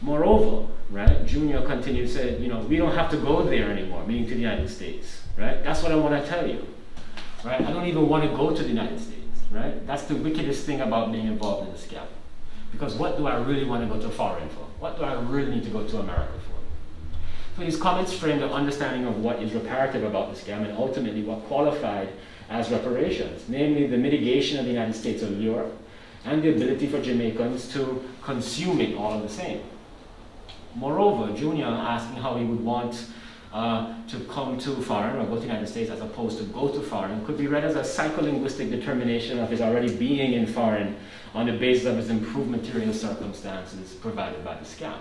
Moreover, right, Junior continued to say, you know, we don't have to go there anymore, meaning to the United States, right? That's what I want to tell you, right? I don't even want to go to the United States, right? That's the wickedest thing about being involved in the scam. Because what do I really want to go to foreign for? What do I really need to go to America for? So these comments frame the understanding of what is reparative about the scam and ultimately what qualified as reparations, namely the mitigation of the United States allure and the ability for Jamaicans to consume it all the same. Moreover, Junior asking how he would want to come to foreign or go to the United States as opposed to go to foreign could be read as a psycholinguistic determination of his already being in foreign on the basis of his improved material circumstances provided by the scam.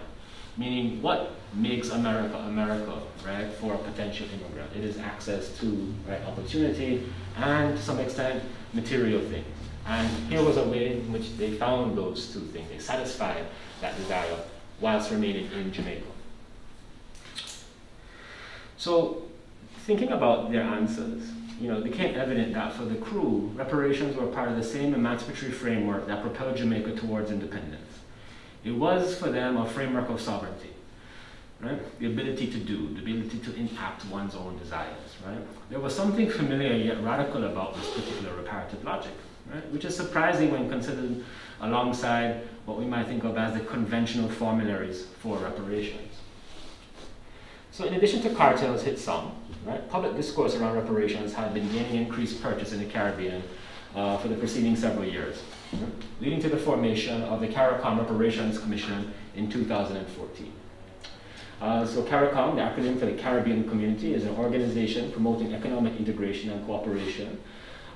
Meaning, what makes America America, right, for a potential immigrant? It is access to, right, opportunity and, to some extent, material things. And here was a way in which they found those two things. They satisfied that desire whilst remaining in Jamaica. So, thinking about their answers, you know, it became evident that for the crew, reparations were part of the same emancipatory framework that propelled Jamaica towards independence. It was for them a framework of sovereignty, right? The ability to do, the ability to impact one's own desires, right? There was something familiar yet radical about this particular reparative logic, right? Which is surprising when considered alongside what we might think of as the conventional formularies for reparations. So in addition to cartels hit some, right, public discourse around reparations had been gaining increased purchase in the Caribbean for the preceding several years, leading to the formation of the CARICOM Reparations Commission in 2014. So CARICOM, the acronym for the Caribbean Community, is an organization promoting economic integration and cooperation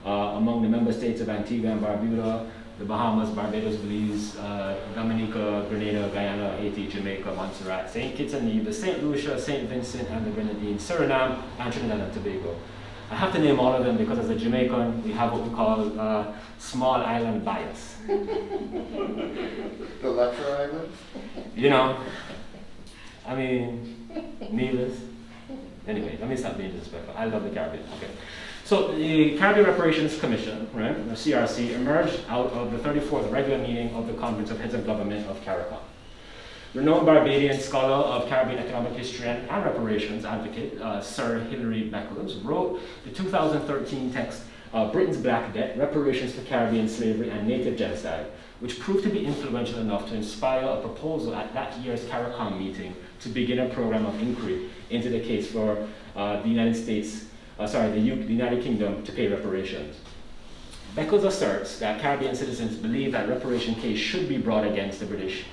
among the member states of Antigua and Barbuda, the Bahamas, Barbados, Belize, Dominica, Grenada, Guyana, Haiti, Jamaica, Montserrat, St. Kitts and Nevis, St. Lucia, St. Vincent and the Grenadines, Suriname, and Trinidad and Tobago. I have to name all of them because as a Jamaican, we have what we call small island bias. The lesser islands? You know, I mean, Nevis. Anyway, let me stop being disrespectful. I love the Caribbean. Okay. So the Caribbean Reparations Commission, right, or CRC, emerged out of the 34th regular meeting of the Conference of Heads of Government of CARICOM. Renowned Barbadian scholar of Caribbean economic history and reparations advocate, Sir Hilary Beckhams, wrote the 2013 text, Britain's Black Debt, Reparations for Caribbean Slavery and Native Genocide, which proved to be influential enough to inspire a proposal at that year's CARICOM meeting to begin a program of inquiry into the case for the United States, the United Kingdom to pay reparations. Beckles asserts that Caribbean citizens believe that reparation case should be brought against the British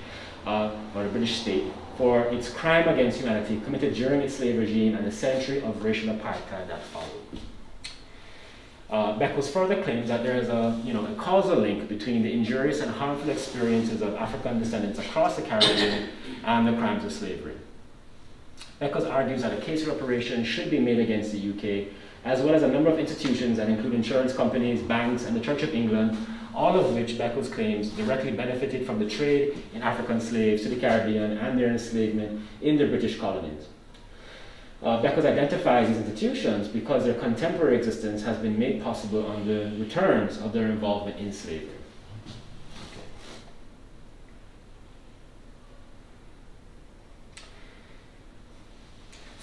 or the British state for its crime against humanity committed during its slave regime and the century of racial apartheid that followed. Beckles further claims that there is a causal link between the injurious and harmful experiences of African descendants across the Caribbean and the crimes of slavery. Beckles argues that a case for reparation should be made against the UK, as well as a number of institutions that include insurance companies, banks, and the Church of England, all of which Beckles claims directly benefited from the trade in African slaves to the Caribbean and their enslavement in the British colonies. Beckles identifies these institutions because their contemporary existence has been made possible on the returns of their involvement in slavery.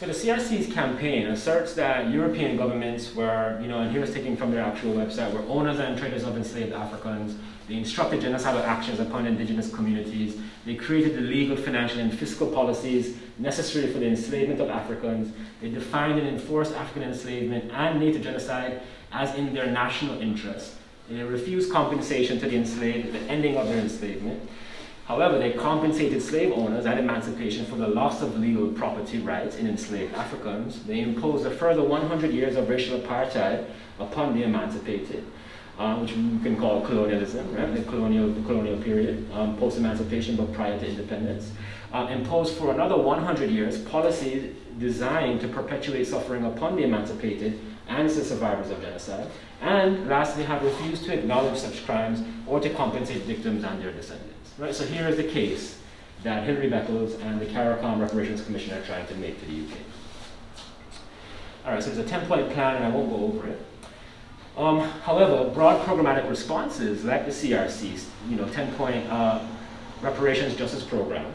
So the CRC's campaign asserts that European governments were, and here is taken from their actual website, were owners and traders of enslaved Africans. They instructed genocidal actions upon indigenous communities. They created the legal, financial, and fiscal policies necessary for the enslavement of Africans. They defined and enforced African enslavement and native genocide as in their national interest. They refused compensation to the enslaved at the ending of their enslavement. However, they compensated slave owners at emancipation for the loss of legal property rights in enslaved Africans. They imposed a further 100 years of racial apartheid upon the emancipated, which we can call colonialism, right? The colonial period, post-emancipation but prior to independence. Imposed for another 100 years policies designed to perpetuate suffering upon the emancipated and the survivors of genocide. And lastly, have refused to acknowledge such crimes or to compensate victims and their descendants. Right, so here is the case that Hilary Beckhams and the CARICOM Reparations Commission are trying to make to the UK. All right, so there's a 10-point plan, and I won't go over it. However, broad programmatic responses like the CRC's, 10-point reparations justice program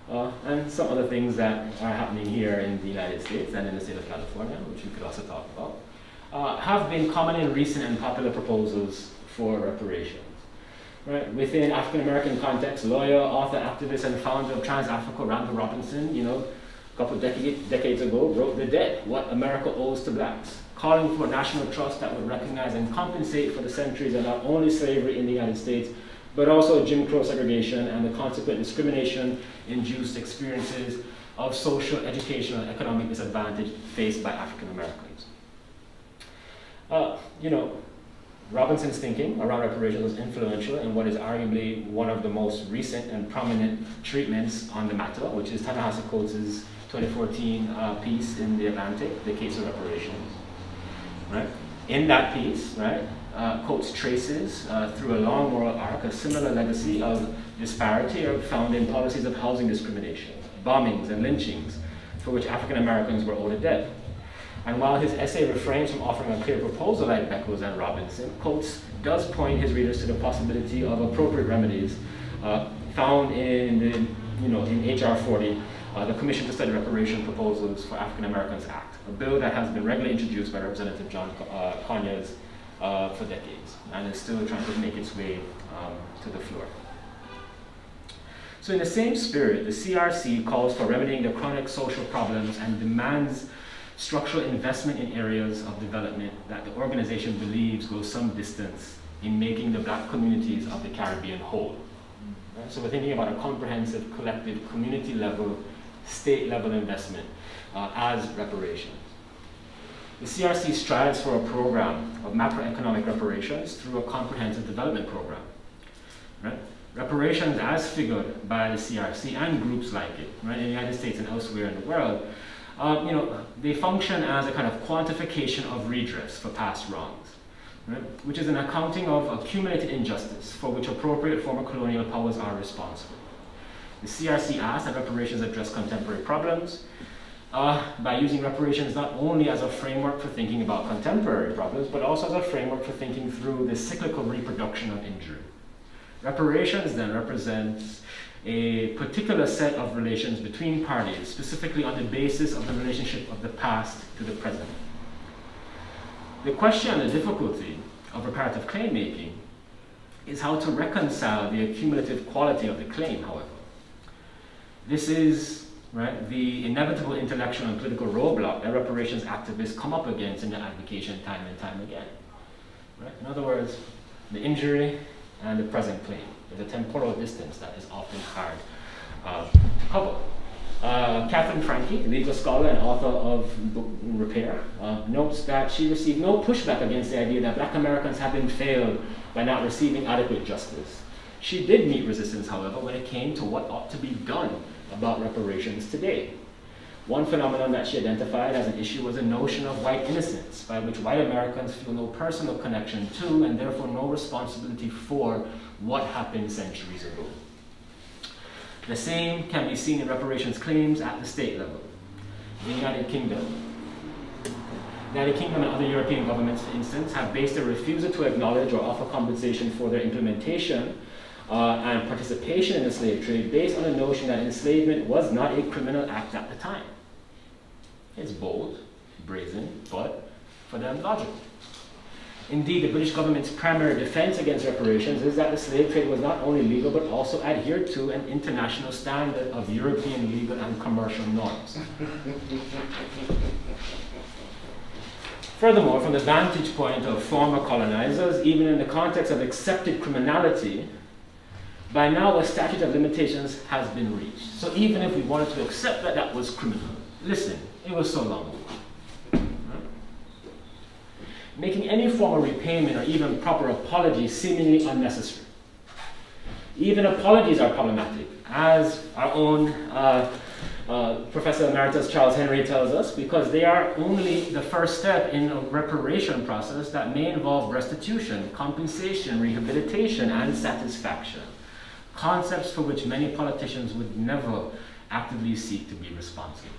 and some other things that are happening here in the United States and in the state of California, which we could also talk about, have been common in recent and popular proposals for reparations. Right? Within African American context, lawyer, author, activist, and founder of Trans-Africa, Randall Robinson, a couple of decades ago, wrote The Debt, What America Owes to Blacks, calling for a national trust that would recognize and compensate for the centuries of not only slavery in the United States, but also Jim Crow segregation and the consequent discrimination-induced experiences of social, educational, and economic disadvantage faced by African Americans. Robinson's thinking around reparations was influential in what is arguably one of the most recent and prominent treatments on the matter, which is Ta-Nehisi Coates' 2014 piece in The Atlantic, The Case of Reparations. Right? In that piece, right, Coates traces through a long moral arc a similar legacy of disparity found in policies of housing discrimination, bombings, and lynchings for which African Americans were owed a debt. And while his essay refrains from offering a clear proposal like Beckles and Robinson, Coates does point his readers to the possibility of appropriate remedies found in H.R. 40, the Commission to Study Reparation Proposals for African Americans Act, a bill that has been regularly introduced by Representative John Conyers for decades, and is still trying to make its way to the floor. So in the same spirit, the CRC calls for remedying the chronic social problems and demands structural investment in areas of development that the organization believes go some distance in making the Black communities of the Caribbean whole. Right? So we're thinking about a comprehensive, collective, community-level, state-level investment as reparations. The CRC strives for a program of macroeconomic reparations through a comprehensive development program. Right? Reparations as figured by the CRC and groups like it, right, in the United States and elsewhere in the world, they function as a kind of quantification of redress for past wrongs, right? Which is an accounting of accumulated injustice for which appropriate former colonial powers are responsible. The CRC asks that reparations address contemporary problems by using reparations not only as a framework for thinking about contemporary problems, but also as a framework for thinking through the cyclical reproduction of injury. Reparations then represents a particular set of relations between parties, specifically on the basis of the relationship of the past to the present. The question and the difficulty of reparative claim making is how to reconcile the accumulative quality of the claim, however. This is, right, the inevitable intellectual and political roadblock that reparations activists come up against in their advocacy time and time again. Right? In other words, the injury and the present claim. There's a temporal distance that is often hard to cover. Catherine Franke, legal scholar and author of Repair, notes that she received no pushback against the idea that Black Americans have been failed by not receiving adequate justice. She did meet resistance, however, when it came to what ought to be done about reparations today. One phenomenon that she identified as an issue was a notion of white innocence, by which white Americans feel no personal connection to and therefore no responsibility for what happened centuries ago. The same can be seen in reparations claims at the state level. The United Kingdom and other European governments, for instance, have based their refusal to acknowledge or offer compensation for their implementation and participation in the slave trade based on the notion that enslavement was not a criminal act at the time. It's bold, brazen, but for them logical. Indeed, the British government's primary defense against reparations is that the slave trade was not only legal but also adhered to an international standard of European legal and commercial norms. Furthermore, from the vantage point of former colonizers, even in the context of accepted criminality, by now a statute of limitations has been reached. So even if we wanted to accept that that was criminal, listen, it was so long ago. Making any form of repayment or even proper apology seemingly unnecessary. Even apologies are problematic, as our own Professor Emeritus Charles Henry tells us, because they are only the first step in a reparation process that may involve restitution, compensation, rehabilitation, and satisfaction. Concepts for which many politicians would never actively seek to be responsible.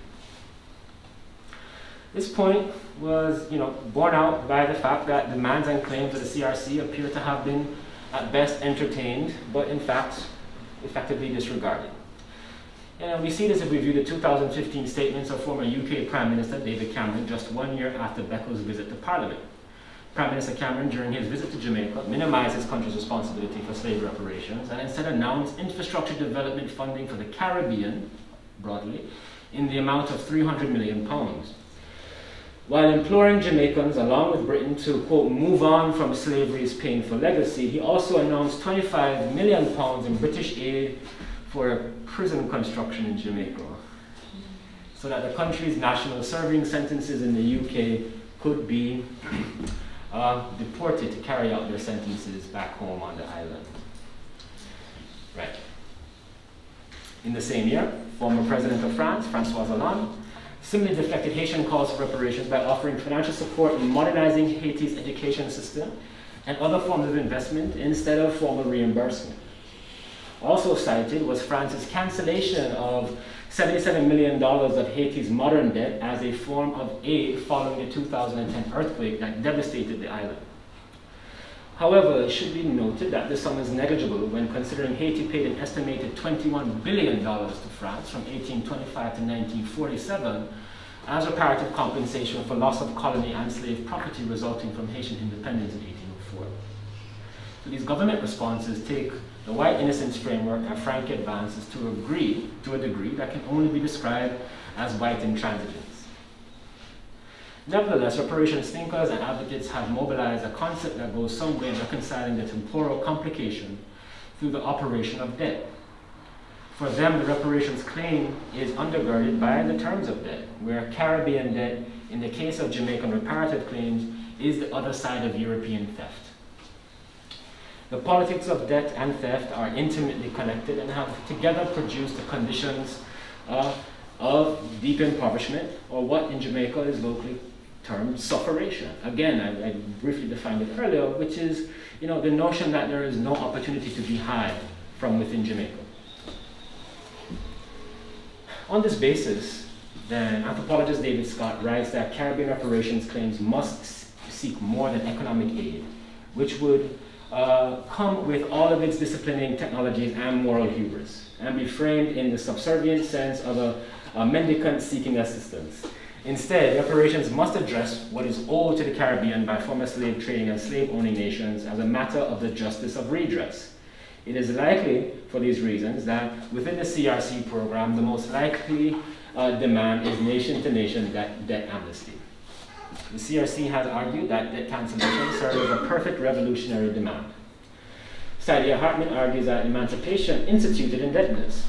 This point was, borne out by the fact that demands and claims of the CRC appear to have been, at best, entertained, but in fact, effectively disregarded. And we see this if we view the 2015 statements of former UK Prime Minister David Cameron just 1 year after Beckel's visit to Parliament. Prime Minister Cameron, during his visit to Jamaica, minimized his country's responsibility for slave reparations and instead announced infrastructure development funding for the Caribbean, broadly, in the amount of £300 million. While imploring Jamaicans, along with Britain, to, quote, move on from slavery's painful legacy, he also announced £25 million in British aid for a prison construction in Jamaica, so that the country's national serving sentences in the UK could be deported to carry out their sentences back home on the island. Right. In the same year, former President of France, FrancoisHollande, similarly deflected Haitian calls for reparations by offering financial support in modernizing Haiti's education system and other forms of investment instead of formal reimbursement. Also cited was France's cancellation of $77 million of Haiti's modern debt as a form of aid following the 2010 earthquake that devastated the island. However, it should be noted that this sum is negligible when considering Haiti paid an estimated $21 billion to France from 1825 to 1947 as reparative compensation for loss of colony and slave property resulting from Haitian independence in 1804. So these government responses take the white innocence framework and frank advances to a degree that can only be described as white intransigence. Nevertheless, reparations thinkers and advocates have mobilized a concept that goes some way in reconciling the temporal complication through the operation of debt. For them, the reparations claim is undergirded by the terms of debt, where Caribbean debt, in the case of Jamaican reparative claims, is the other side of European theft. The politics of debt and theft are intimately connected and have together produced the conditions of deep impoverishment, or what in Jamaica is locally termed sufferation. Again, I briefly defined it earlier, which is, the notion that there is no opportunity to be had from within Jamaica. On this basis, then, anthropologist David Scott writes that Caribbean reparations claims must seek more than economic aid, which would come with all of its disciplining technologies and moral hubris, and be framed in the subservient sense of a mendicant seeking assistance. Instead, reparations must address what is owed to the Caribbean by former slave trading and slave-owning nations as a matter of the justice of redress. It is likely, for these reasons, that within the CRC program, the most likely demand is nation-to-nation debt amnesty. The CRC has argued that debt cancellation serves as a perfect revolutionary demand. Saidiya Hartman argues that emancipation instituted indebtedness.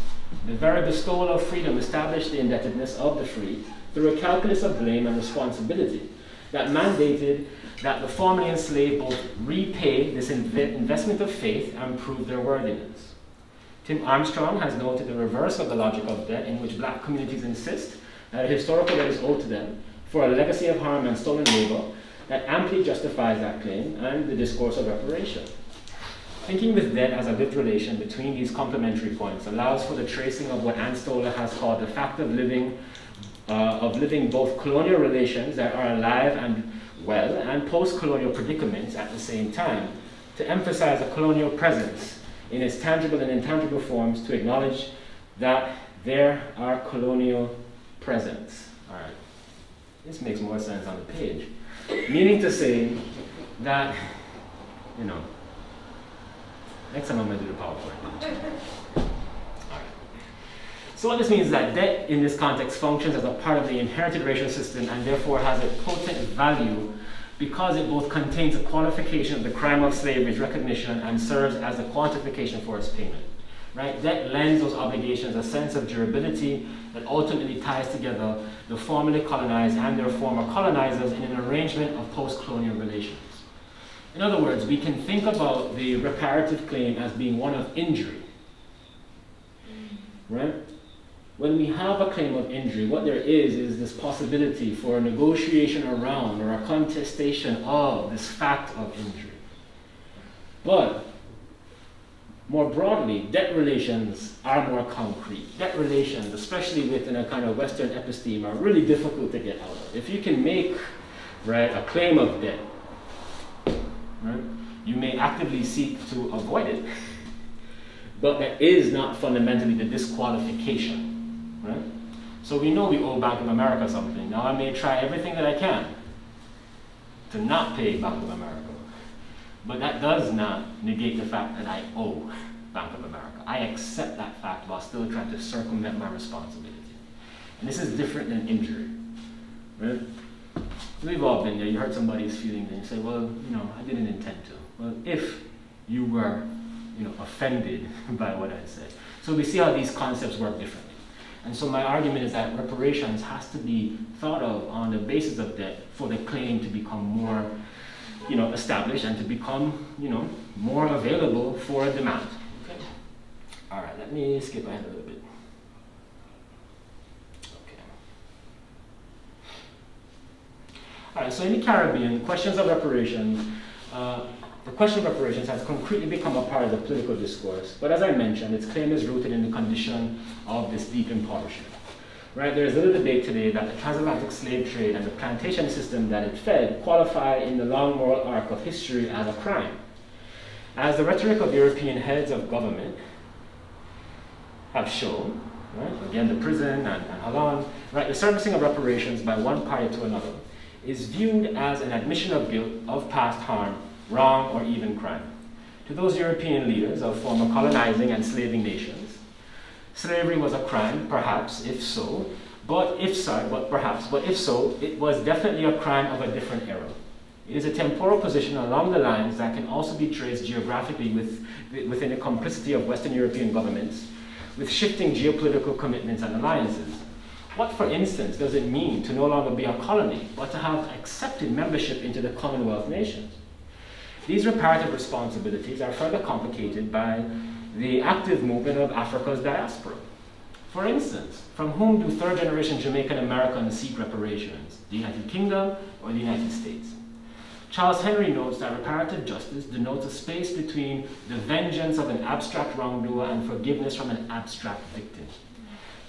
The very bestowal of freedom established the indebtedness of the free through a calculus of blame and responsibility that mandated that the formerly enslaved both repay this investment of faith and prove their worthiness. Tim Armstrong has noted the reverse of the logic of debt, in which black communities insist that a historical debt is owed to them for a legacy of harm and stolen labor that amply justifies that claim and the discourse of reparation. Thinking with debt as a lived relation between these complementary points allows for the tracing of what Ann Stoler has called the fact of living both colonial relations that are alive and well and post-colonial predicaments at the same time, to emphasize a colonial presence in its tangible and intangible forms, to acknowledge that there are colonial presents. All right. This makes more sense on the page. Meaning to say that, next time I'm going to do the PowerPoint. So what this means is that debt in this context functions as a part of the inherited racial system and therefore has a potent value because it both contains a qualification of the crime of slavery's recognition and serves as a quantification for its payment. Right? Debt lends those obligations a sense of durability that ultimately ties together the formerly colonized and their former colonizers in an arrangement of post-colonial relations. In other words, we can think about the reparative claim as being one of injury. Right? When we have a claim of injury, what there is this possibility for a negotiation around or a contestation of this fact of injury. But more broadly, debt relations are more concrete. Debt relations, especially within a kind of Western episteme, are really difficult to get out of. If you can make a claim of debt, right, you may actively seek to avoid it, but that is not fundamentally the disqualification right? So we know we owe Bank of America something. Now I may try everything that I can to not pay Bank of America. But that does not negate the fact that I owe Bank of America. I accept that fact while still trying to circumvent my responsibility. And this is different than injury, right? We've all been there. You hurt somebody's feelings and you say, well, I didn't intend to. Well, if you were, offended by what I said. So we see how these concepts work differently. And so my argument is that reparations has to be thought of on the basis of debt for the claim to become more, established and to become, more available for demand. Okay. All right, let me skip ahead a little bit. Okay. All right, so in the Caribbean, questions of reparations, the question of reparations has concretely become a part of the political discourse, but as I mentioned, its claim is rooted in the condition of this deep impoverishment. Right, there is a little debate today that the transatlantic slave trade and the plantation system that it fed qualify in the long moral arc of history as a crime. As the rhetoric of European heads of government have shown, right, again the prison and Hollande, right, the servicing of reparations by one party to another is viewed as an admission of guilt of past harm, wrong, or even crime. To those European leaders of former colonizing and slaving nations, slavery was a crime, perhaps, if so, but if so, it was definitely a crime of a different era. It is a temporal position along the lines that can also be traced geographically within the complicity of Western European governments, with shifting geopolitical commitments and alliances. What, for instance, does it mean to no longer be a colony, but to have accepted membership into the Commonwealth nations? These reparative responsibilities are further complicated by the active movement of Africa's diaspora. For instance, from whom do third-generation Jamaican Americans seek reparations? The United Kingdom or the United States? Charles Henry notes that reparative justice denotes a space between the vengeance of an abstract wrongdoer and forgiveness from an abstract victim,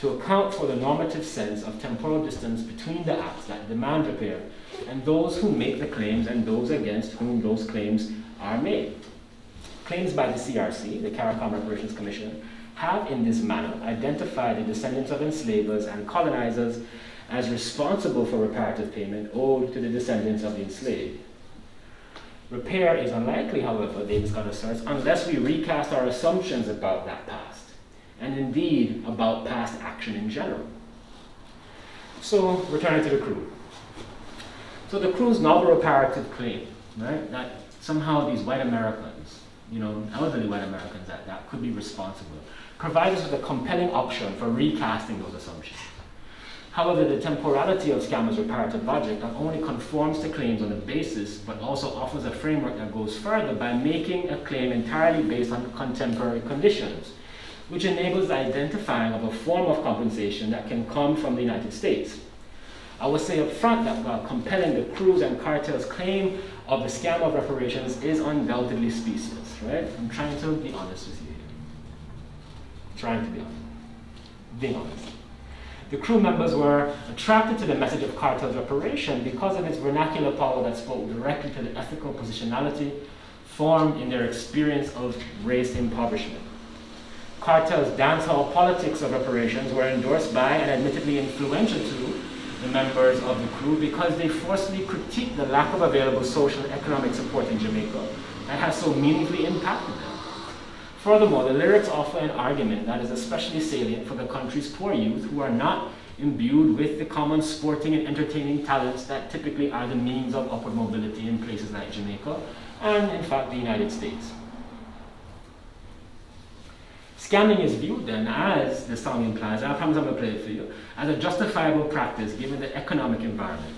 to account for the normative sense of temporal distance between the acts that demand repair and those who make the claims and those against whom those claims are made. Claims by the CRC, the CARICOM Reparations Commission, have in this manner identified the descendants of enslavers and colonizers as responsible for reparative payment owed to the descendants of the enslaved. Repair is unlikely, however, David Scott asserts, unless we recast our assumptions about that past, and indeed about past action in general. So, returning to the crew. So the crew's novel reparative claim, right, that somehow these white Americans, elderly white Americans that could be responsible, provides us with a compelling option for recasting those assumptions. However, the temporality of Scammer's reparative logic not only conforms to claims on the basis, but also offers a framework that goes further by making a claim entirely based on contemporary conditions, which enables the identifying of a form of compensation that can come from the United States. I will say up front that while compelling the crews and cartels' claim of the scam of reparations is undoubtedly specious, right? I'm trying to be honest with you here. Trying to be honest. Being honest. The crew members were attracted to the message of cartels' reparation because of its vernacular power that spoke directly to the ethical positionality formed in their experience of race impoverishment. Cartels' dancehall politics of reparations were endorsed by and admittedly influential to the members of the crew because they forcefully critiqued the lack of available social and economic support in Jamaica that has so meaningfully impacted them. Furthermore, the lyrics offer an argument that is especially salient for the country's poor youth who are not imbued with the common sporting and entertaining talents that typically are the means of upward mobility in places like Jamaica and, in fact, the United States. Scamming is viewed then as, the song implies, and I promise I'm going to play it for you, as a justifiable practice given the economic environment.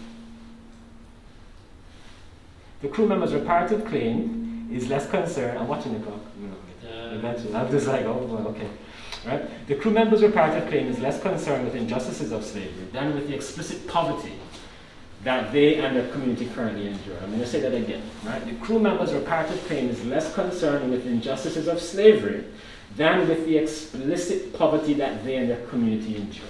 The crew member's reparative claim is less concerned, I'm watching the clock, eventually, I'm just like, oh, well, okay. Right? The crew member's reparative claim is less concerned with injustices of slavery than with the explicit poverty that they and their community currently endure. I'm going to say that again. Right? The crew member's reparative claim is less concerned with injustices of slavery than with the explicit poverty that they and their community endure.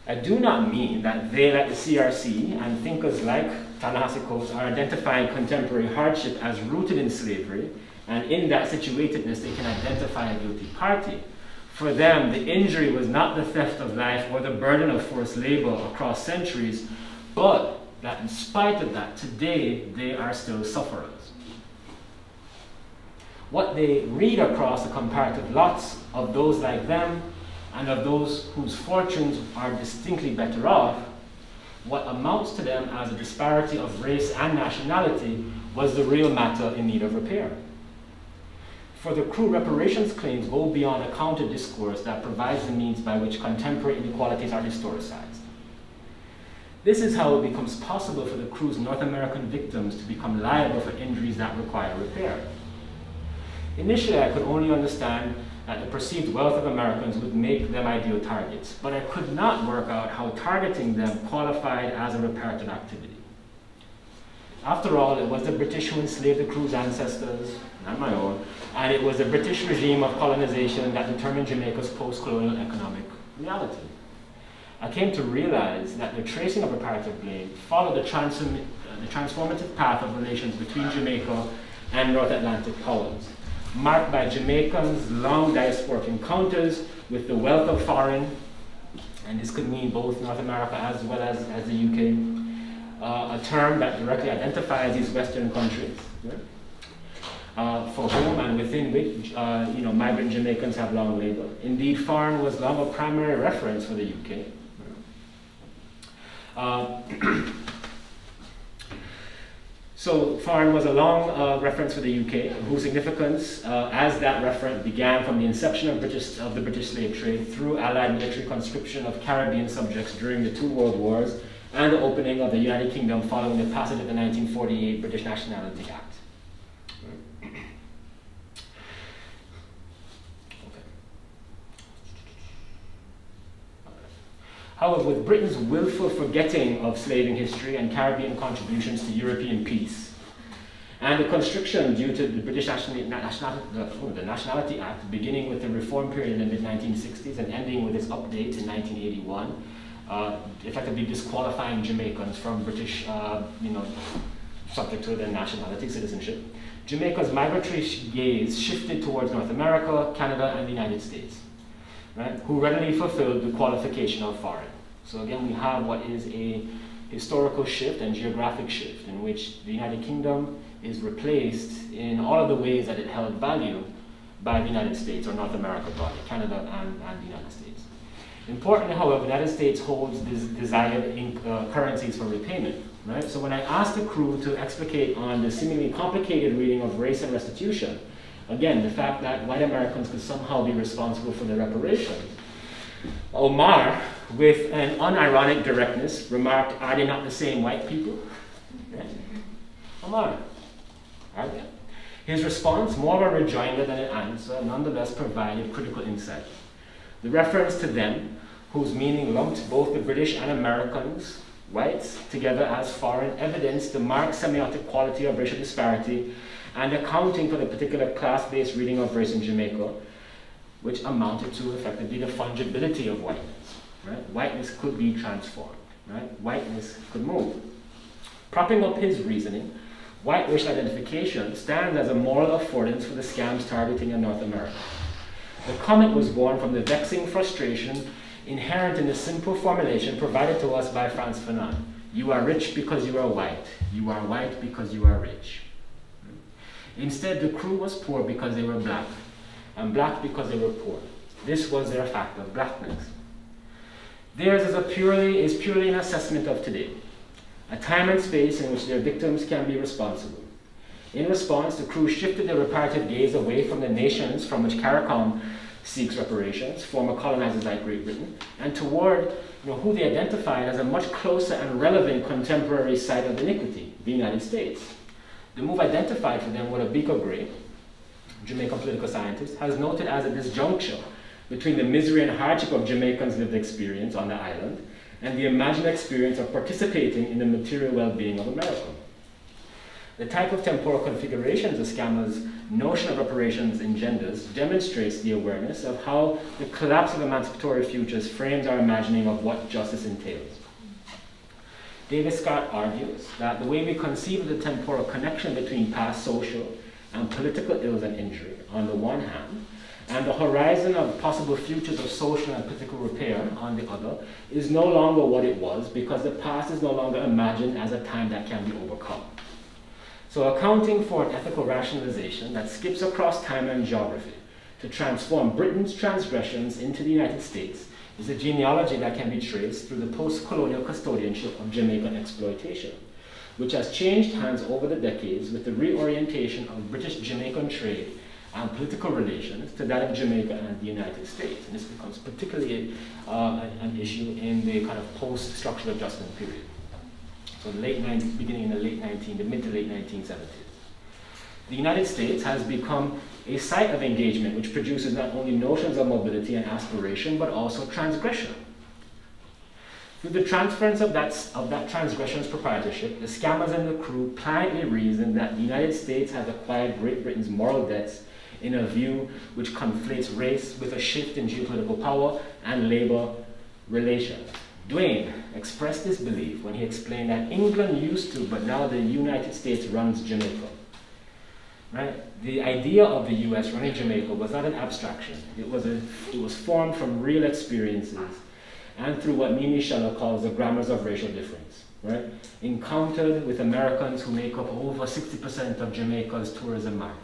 I do not mean that they, like the CRC and thinkers like Ta-Nehisi Coates, are identifying contemporary hardship as rooted in slavery, and in that situatedness they can identify a guilty party. For them, the injury was not the theft of life or the burden of forced labor across centuries, but that in spite of that, today they are still sufferers. What they read across the comparative lots of those like them and of those whose fortunes are distinctly better off, what amounts to them as a disparity of race and nationality was the real matter in need of repair. For the crew, reparations claims go beyond a counter discourse that provides the means by which contemporary inequalities are historicized. This is how it becomes possible for the crew's North American victims to become liable for injuries that require repair. Initially, I could only understand that the perceived wealth of Americans would make them ideal targets, but I could not work out how targeting them qualified as a reparative activity. After all, it was the British who enslaved the crew's ancestors, not my own, and it was the British regime of colonization that determined Jamaica's post-colonial economic reality. I came to realize that the tracing of reparative blame followed the transformative path of relations between Jamaica and North Atlantic powers, marked by Jamaicans' long diasporic encounters with the wealth of foreign, and this could mean both North America as well as the UK, a term that directly identifies these Western countries, for whom and within which migrant Jamaicans have long labored. Indeed, foreign was long a primary reference for the UK. So foreign was a long reference for the UK, whose significance as that reference began from the inception of the British slave trade through Allied military conscription of Caribbean subjects during the 2 World Wars and the opening of the United Kingdom following the passage of the 1948 British Nationality Act. However, with Britain's willful forgetting of slaving history and Caribbean contributions to European peace, and the constriction due to the British the Nationality Act, beginning with the reform period in the mid-1960s and ending with its update in 1981, effectively disqualifying Jamaicans from British, subject to their nationality, citizenship, Jamaica's migratory gaze shifted towards North America, Canada, and the United States, right, who readily fulfilled the qualification of foreign. So again, we have what is a historical shift and geographic shift in which the United Kingdom is replaced in all of the ways that it held value by the United States, or North America broadly, Canada and the United States. Importantly, however, the United States holds these desired currencies for repayment. Right? So when I asked the crew to explicate on the seemingly complicated reading of race and restitution, again, the fact that white Americans could somehow be responsible for the reparations, Omar, with an unironic directness, remarked, "Are they not the same white people?" Right? Omar, are they? His response, more of a rejoinder than an answer, nonetheless provided critical insight. The reference to them, whose meaning lumped both the British and Americans, whites, together as foreign, evidenced the marked semiotic quality of racial disparity and accounting for the particular class-based reading of race in Jamaica, which amounted to effectively the fungibility of whiteness. Right? Whiteness could be transformed. Right? Whiteness could move. Propping up his reasoning, white racial identification stands as a moral affordance for the scams targeting in North America. The comment was born from the vexing frustration inherent in the simple formulation provided to us by FrancoisHollande. You are rich because you are white. You are white because you are rich. Instead, the crew was poor because they were black, and black because they were poor. This was their fact of blackness. Theirs is purely an assessment of today, a time and space in which their victims can be responsible. In response, the crew shifted their reparative gaze away from the nations from which CARICOM seeks reparations, former colonizers like Great Britain, and toward who they identified as a much closer and relevant contemporary site of iniquity, the United States. The move identified for them what Abiko Gray, Jamaican political scientist, has noted as a disjuncture between the misery and hardship of Jamaicans' lived experience on the island and the imagined experience of participating in the material well-being of America. The type of temporal configurations the scammer's notion of reparations engenders demonstrates the awareness of how the collapse of emancipatory futures frames our imagining of what justice entails. David Scott argues that the way we conceive of the temporal connection between past social and political ills and injury, on the one hand, and the horizon of possible futures of social and political repair, on the other, is no longer what it was because the past is no longer imagined as a time that can be overcome. So accounting for an ethical rationalization that skips across time and geography to transform Britain's transgressions into the United States is a genealogy that can be traced through the post-colonial custodianship of Jamaican exploitation, which has changed hands over the decades with the reorientation of British Jamaican trade and political relations to that of Jamaica and the United States. And this becomes particularly an issue in the kind of post-structural adjustment period. So beginning in the mid to late 1970s. The United States has become a site of engagement which produces not only notions of mobility and aspiration, but also transgression. Through the transference of that transgression's proprietorship, the scammers and the crew pliantly reasoned that the United States has acquired Great Britain's moral debts in a view which conflates race with a shift in geopolitical power and labor relations. Duane expressed this belief when he explained that England used to, but now the United States runs Jamaica. Right? The idea of the US running Jamaica was not an abstraction. It was formed from real experiences and through what Mimi Scheller calls the grammars of racial difference. Right? Encountered with Americans who make up over 60% of Jamaica's tourism market.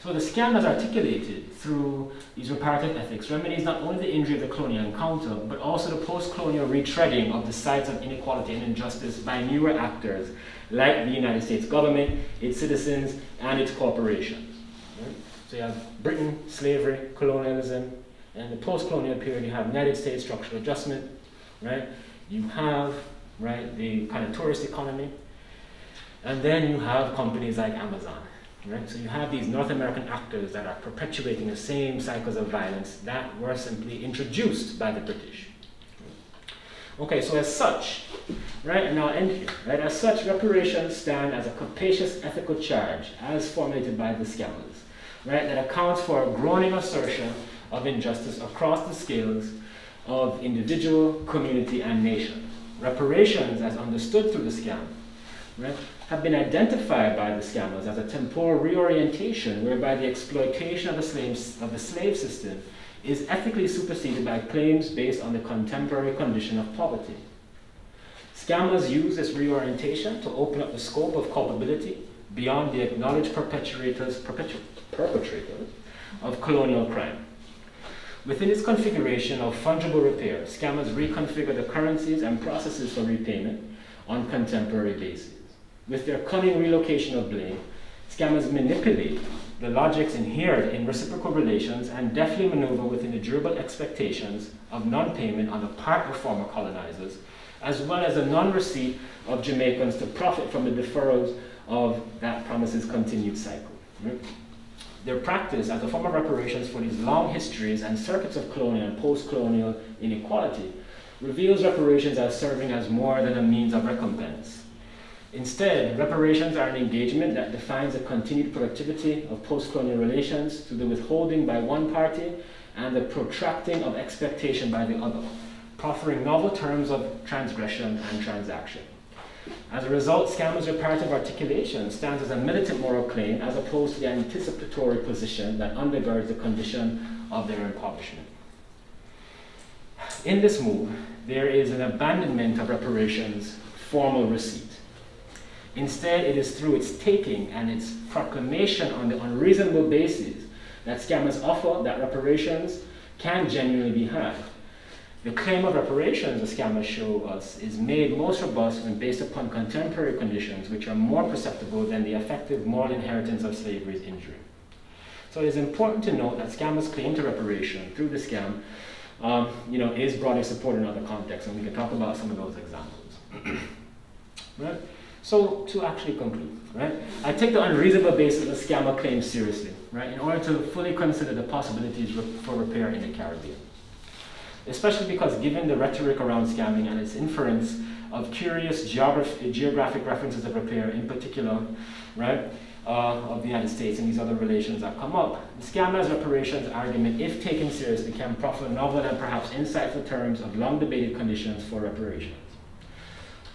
So the scam has articulated through these reparative ethics remedies not only the injury of the colonial encounter, but also the post-colonial retreading of the sites of inequality and injustice by newer actors like the United States government, its citizens, and its corporations. Right? So you have Britain, slavery, colonialism, and the post-colonial period you have United States structural adjustment, right? You have, right, the kind of tourist economy, and then you have companies like Amazon. Right? So you have these North American actors that are perpetuating the same cycles of violence that were simply introduced by the British. Okay, so as such, right, and I'll end here, right, as such, reparations stand as a capacious ethical charge as formulated by the scammers, right, that accounts for a growing assertion of injustice across the scales of individual, community, and nation. Reparations, as understood through the scam, right, have been identified by the scammers as a temporal reorientation whereby the exploitation of the slave system is ethically superseded by claims based on the contemporary condition of poverty. Scammers use this reorientation to open up the scope of culpability beyond the acknowledged perpetrators of colonial crime. Within its configuration of fungible repair, scammers reconfigure the currencies and processes for repayment on contemporary bases. With their cunning relocation of blame, scammers manipulate the logics inherent in reciprocal relations and deftly maneuver within the durable expectations of non-payment on the part of former colonizers, as well as the non-receipt of Jamaicans to profit from the deferrals of that promise's continued cycle. Right? Their practice as a form of reparations for these long histories and circuits of colonial and post-colonial inequality reveals reparations as serving as more than a means of recompense. Instead, reparations are an engagement that defines the continued productivity of post-colonial relations through the withholding by one party and the protracting of expectation by the other, proffering novel terms of transgression and transaction. As a result, scammers' reparative articulation stands as a militant moral claim as opposed to the anticipatory position that undergirds the condition of their impoverishment. In this move, there is an abandonment of reparations' formal receipt. Instead, it is through its taking and its proclamation on the unreasonable basis that scammers offer that reparations can genuinely be had. The claim of reparations, the scammers show us, is made most robust when based upon contemporary conditions which are more perceptible than the effective moral inheritance of slavery's injury. So it is important to note that scammers' claim to reparation through the scam is broadly supported in other contexts, and we can talk about some of those examples. Right? So to actually conclude, right, I take the unreasonable basis of the scammer claim seriously, right, in order to fully consider the possibilities for repair in the Caribbean. Especially because given the rhetoric around scamming and its inference of curious geographic references of repair in particular, right, of the United States and these other relations that come up, the scammer's reparations argument, if taken seriously, can proffer novel and perhaps insightful terms of long debated conditions for reparations.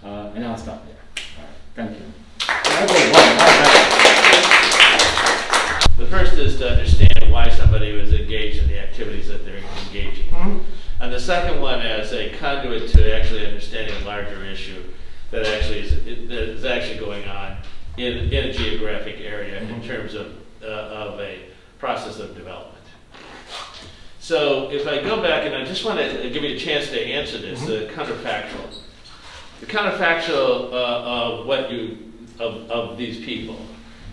And I'll stop there. All right, thank you. The first is to understand why somebody was engaged in the activities that they're engaging in. And the second one as a conduit to actually understanding a larger issue that is actually going on in a geographic area in terms of a process of development. So if I go back, and I just want to give you a chance to answer this, the counterfactual. The counterfactual of these people,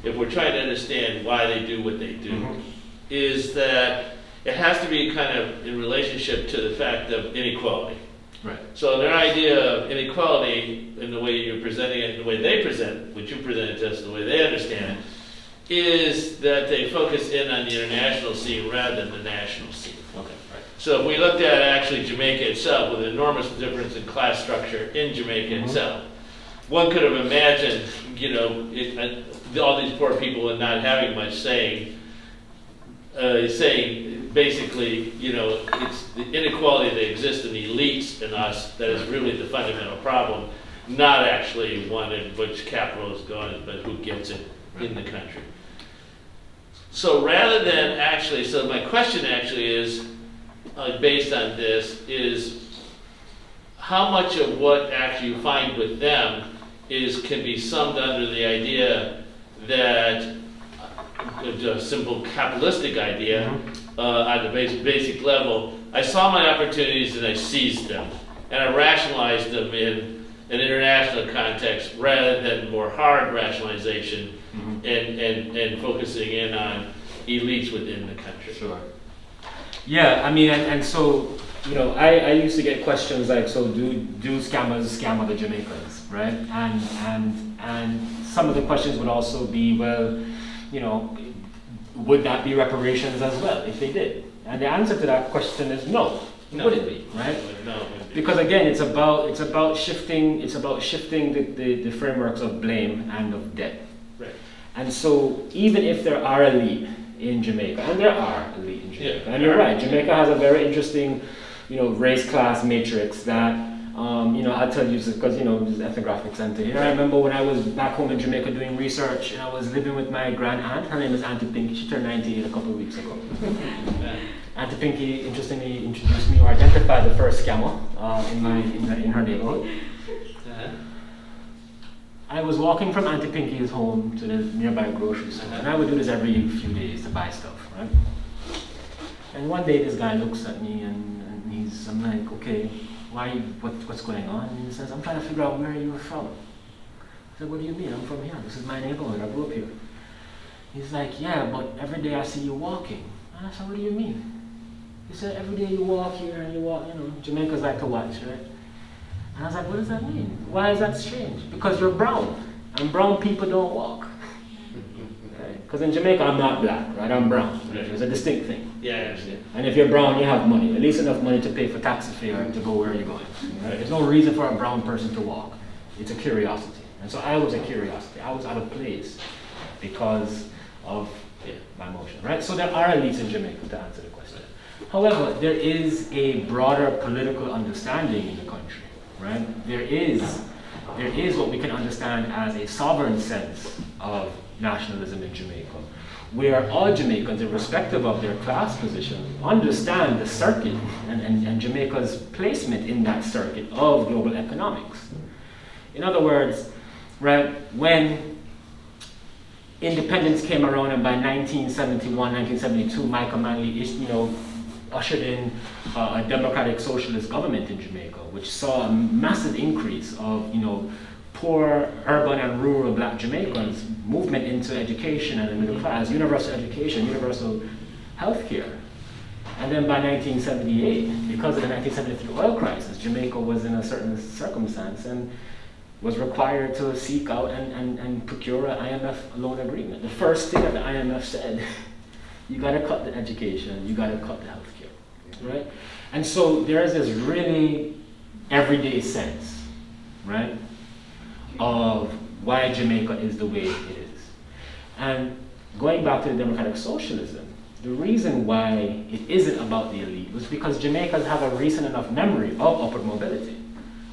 if we're trying to understand why they do what they do, is that it has to be kind of in relationship to the fact of inequality. Right. So their idea of inequality in the way you're presenting it, the way they present, what you presented to us, the way they understand it, is that they focus in on the international scene rather than the national scene. Okay. Right. So if we looked at actually Jamaica itself, with an enormous difference in class structure in Jamaica itself, one could have imagined, you know, all these poor people and not having much saying basically, you know, it's the inequality that exists in the elites in us that is really the fundamental problem, not actually one in which capital is going, but who gets it in the country. So rather than actually, so my question actually is, based on this, is how much of what actually you find with them can be summed under the idea that a simple capitalistic idea on the basic level. I saw my opportunities and I seized them, and I rationalized them in an international context rather than more hard rationalization and focusing in on elites within the country. Sure. Yeah, I mean, and so, you know, I used to get questions like, so do scammers scam other Jamaicans, right? And some of the questions would also be, well, you know, would that be reparations as well if they did? And the answer to that question is no. It wouldn't be, right? No, it wouldn't be. Because again, it's about shifting the frameworks of blame and of debt. Right. And so even if there are elite in Jamaica, and there are elite in Jamaica, and you're right, Jamaica has a very interesting, you know, race class matrix that, you know, I'll tell you because, you know, there's Ethnographic Center here. I remember when I was back home in Jamaica doing research, and I was living with my grand aunt. Her name is Auntie Pinky. She turned 98 a couple of weeks ago. Auntie Pinky, interestingly, introduced me or identified the first scammer in her neighborhood. I was walking from Auntie Pinky's home to the nearby grocery store, and I would do this every few days to buy stuff, right? And one day this guy looks at me and I'm like, okay, what's going on? And he says, I'm trying to figure out where you were from. I said, what do you mean? I'm from here. This is my neighborhood. I grew up here. He's like, yeah, but every day I see you walking. And I said, what do you mean? He said, every day you walk here and you walk, you know, Jamaicans like to watch, right? And I was like, what does that mean? Why is that strange? Because you're brown, and brown people don't walk. Because in Jamaica, I'm not black, right? I'm brown. It's a distinct thing. Yeah. And if you're brown, you have money, at least enough money to pay for taxi fare to go where you're going. Right? There's no reason for a brown person to walk. It's a curiosity. And so I was a curiosity. I was out of place because of my motion, right? So there are elites in Jamaica, to answer the question. However, there is a broader political understanding in the country, right? There is what we can understand as a sovereign sense of nationalism in Jamaica, where all Jamaicans, irrespective of their class position, understand the circuit and Jamaica's placement in that circuit of global economics. In other words, right, when independence came around, and by 1971, 1972, Michael Manley, you know, ushered in a democratic socialist government in Jamaica, which saw a massive increase of, you know, poor urban and rural black Jamaicans' movement into education and the middle class, universal education, universal health care. And then by 1978, because of the 1973 oil crisis, Jamaica was in a certain circumstance and was required to seek out and procure an IMF loan agreement. The first thing that the IMF said, you got to cut the education, you got to cut the health care, right? And so there is this really everyday sense, right, of why Jamaica is the way it is. And going back to the democratic socialism, the reason why it isn't about the elite was because Jamaicans have a recent enough memory of upward mobility.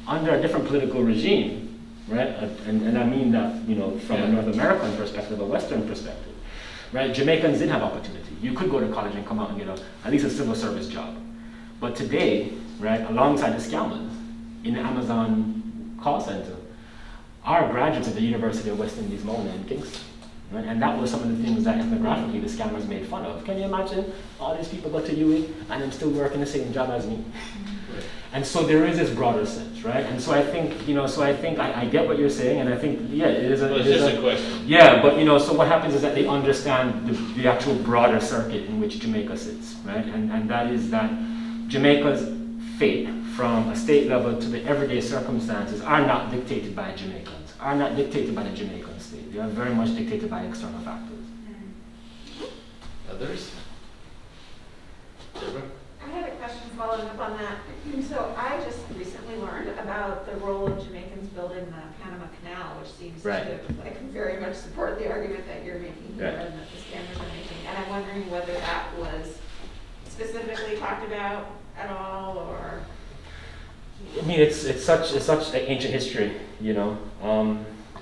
Under a different political regime, right? And I mean that, you know, from a North American perspective, a Western perspective, right? Jamaicans did have opportunity. You could go to college and come out and get at least a civil service job. But today, right, alongside the scammers in the Amazon call center, are graduates of the University of West Indies, Mona and Kingston. Right? And that was some of the things that ethnographically the scammers made fun of. Can you imagine all these people go to UE and I'm still working the same job as me? Right. And so there is this broader sense, right? And so I think, you know, I get what you're saying, and I think, yeah, it is a... Well, it's just a question. Yeah, but, you know, so what happens is that they understand the actual broader circuit in which Jamaica sits, right? And that is that Jamaica's fate from a state level to the everyday circumstances are not dictated by Jamaicans, are not dictated by the Jamaican state. They are very much dictated by external factors. Others? Deborah? I had a question following up on that. So I just recently learned about the role of Jamaicans building the Panama Canal, which seems to like very much support the argument that you're making here and that the scammers are making. And I'm wondering whether that was specifically talked about at all, or... I mean, it's such an ancient history, you know,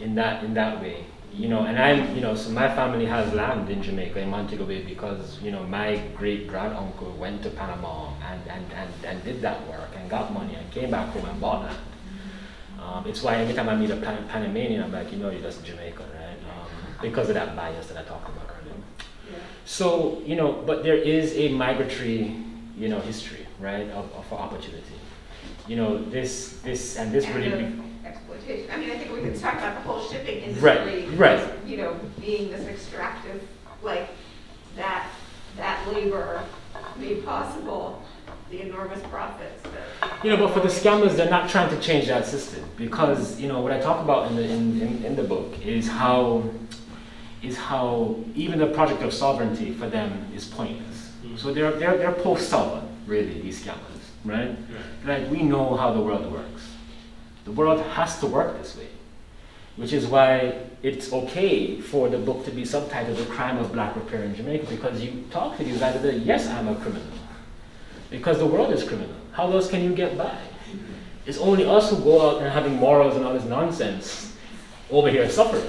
in that way, you know. And I'm, you know, so my family has land in Jamaica, in Montego Bay, because, you know, my great grand uncle went to Panama and did that work and got money and came back home and bought land. It's why every time I meet a Panamanian, I'm like, you know, you're just Jamaican, right? Because of that bias that I talked about earlier. Yeah. So, you know, but there is a migratory, you know, history, right, of opportunity. You know, this really exploitation. I mean, I think we could talk about the whole shipping industry, right. You know, being this extractive, like that labor made possible, the enormous profits. You know, but for the scammers, they're not trying to change that system, because, you know, what I talk about in the book is how even the project of sovereignty for them is pointless. So they're post-sovereign, really, these scammers. Right? Like, we know how the world works. The world has to work this way, which is why it's okay for the book to be subtitled The Crime of Black Repair in Jamaica, because you talk to these guys and they're, yes, I'm a criminal. Because the world is criminal. How else can you get by? It's only us who go out and having morals and all this nonsense over here suffering.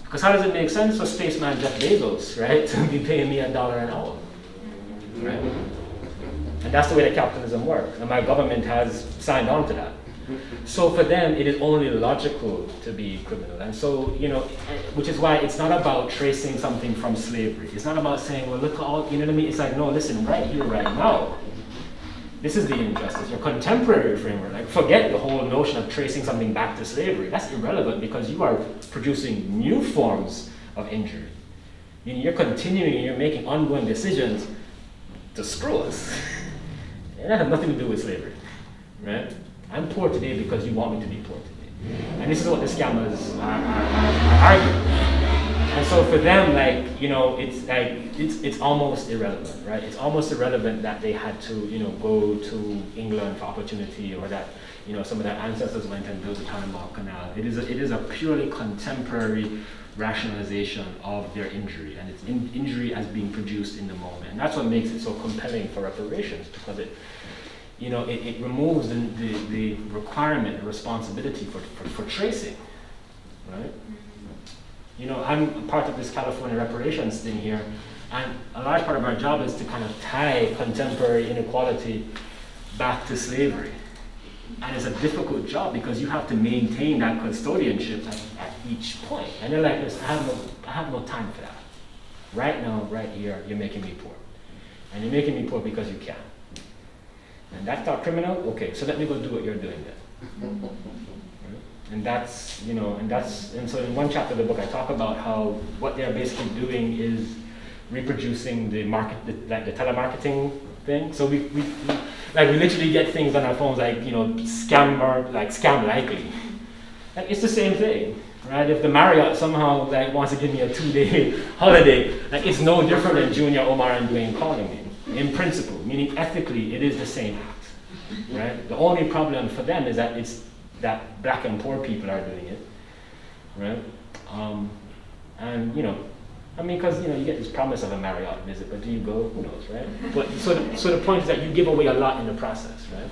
Because how does it make sense for spaceman Jeff Bezos, right, to be paying me $1 an hour? Right? And that's the way that capitalism works, and my government has signed on to that. So for them, it is only logical to be criminal. And so, you know, which is why it's not about tracing something from slavery. It's not about saying, well, look, all, you know what I mean? It's like, no, listen, right here, right now, this is the injustice. Your contemporary framework, like, forget the whole notion of tracing something back to slavery. That's irrelevant, because you are producing new forms of injury. I mean, you're continuing, you're making ongoing decisions to screw us. And that has nothing to do with slavery, right? I'm poor today because you want me to be poor today. And this is what the scammers are arguing. And so for them, like, you know, it's almost irrelevant, right? It's almost irrelevant that they had to, you know, go to England for opportunity, or that, you know, some of their ancestors went and built the Panama Canal. It is a purely contemporary rationalization of their injury, and it's injury as being produced in the moment. And that's what makes it so compelling for reparations, because it, you know, it removes the requirement, the responsibility for tracing, right? You know, I'm part of this California reparations thing here, and a large part of our job is to kind of tie contemporary inequality back to slavery. And it's a difficult job, because you have to maintain that custodianship at each point. And they're like, listen, I have no time for that. Right now, right here, you're making me poor. And you're making me poor because you can. And that's not criminal? Okay, so let me go do what you're doing then. Right? And that's, you know, and so in one chapter of the book, I talk about how what they're basically doing is reproducing the like the telemarketing thing. So we literally get things on our phones like, you know, scam likely. Like, it's the same thing, right? If the Marriott somehow like wants to give me a 2-day holiday, like, it's no different than Junior, Omar, and Dwayne calling me. In principle, meaning ethically, it is the same act, right? The only problem for them is that it's that black and poor people are doing it, right? And, you know, I mean, because, you know, you get this promise of a Marriott visit, but do you go? Who knows, right? But so the point is that you give away a lot in the process, right?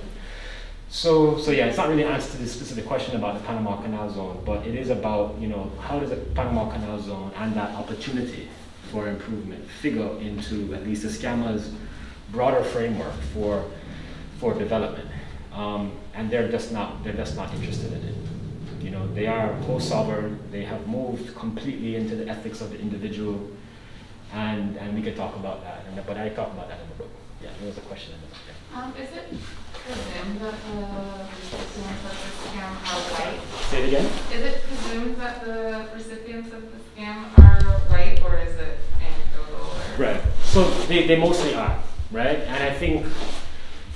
So yeah, it's not really an answer to this specific question about the Panama Canal Zone, but it is about, how does the Panama Canal Zone and that opportunity for improvement figure into at least the scammers' broader framework for development, and they're just not interested in it. They are post-sovereign. They have moved completely into the ethics of the individual, and we could talk about that. But I talk about that in the book. Yeah, there was a question in the book. Yeah. Is it presumed that the recipients of the scam are white? Say it again. Is it presumed that the recipients of the scam are white, or is it anecdotal? Right. So they mostly are, right? And I think,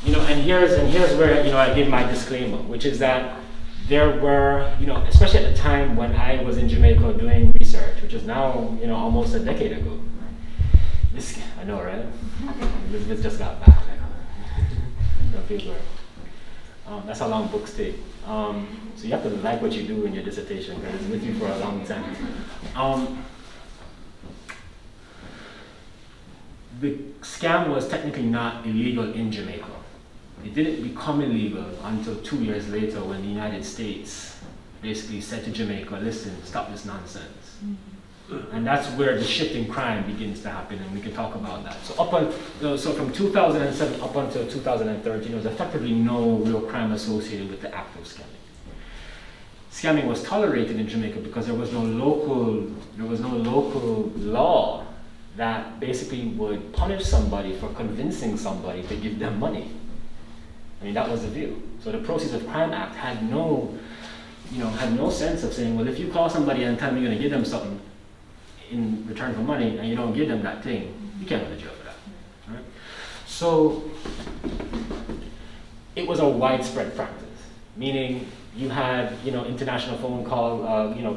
and here's where I give my disclaimer, which is that there were, especially at the time when I was in Jamaica doing research, which is now, almost a decade ago. I know, right? Elizabeth just got back. That's how long books take. So you have to like what you do in your dissertation, because it's with you for a long time. The scam was technically not illegal in Jamaica. It didn't become illegal until 2 years later, when the United States basically said to Jamaica, listen, stop this nonsense. And that's where the shift in crime begins to happen, and we can talk about that. So from 2007 up until 2013, there was effectively no real crime associated with the act of scamming. Scamming was tolerated in Jamaica because there was no local law that basically would punish somebody for convincing somebody to give them money. I mean, that was the view. So the Proceeds of Crime Act had no sense of saying, well, if you call somebody and tell them you're going to give them something in return for money, and you don't give them that thing, you can't go to jail for that. Right? So it was a widespread practice, meaning you had international phone call,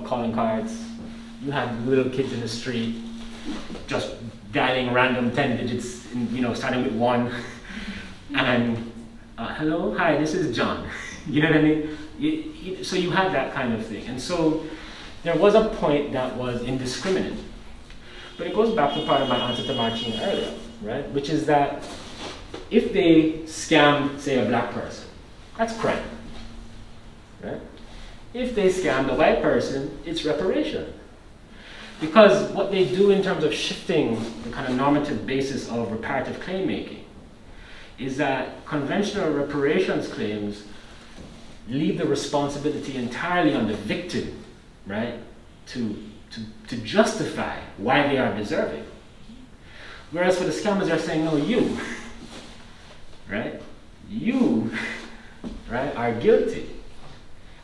calling cards. You had little kids in the street just dialing random 10 digits, starting with 1, and hello, hi, this is John. You know what I mean? So you had that kind of thing, and so there was a point that was indiscriminate. But it goes back to part of my answer to Martine earlier, right? Which is that if they scam, say, a black person, that's crime, right? If they scam the white person, it's reparation. Because what they do in terms of shifting the kind of normative basis of reparative claim making is that conventional reparations claims leave the responsibility entirely on the victim, right, to justify why they are deserving. Whereas for the scammers, they're saying, no, you, right, you, right, are guilty.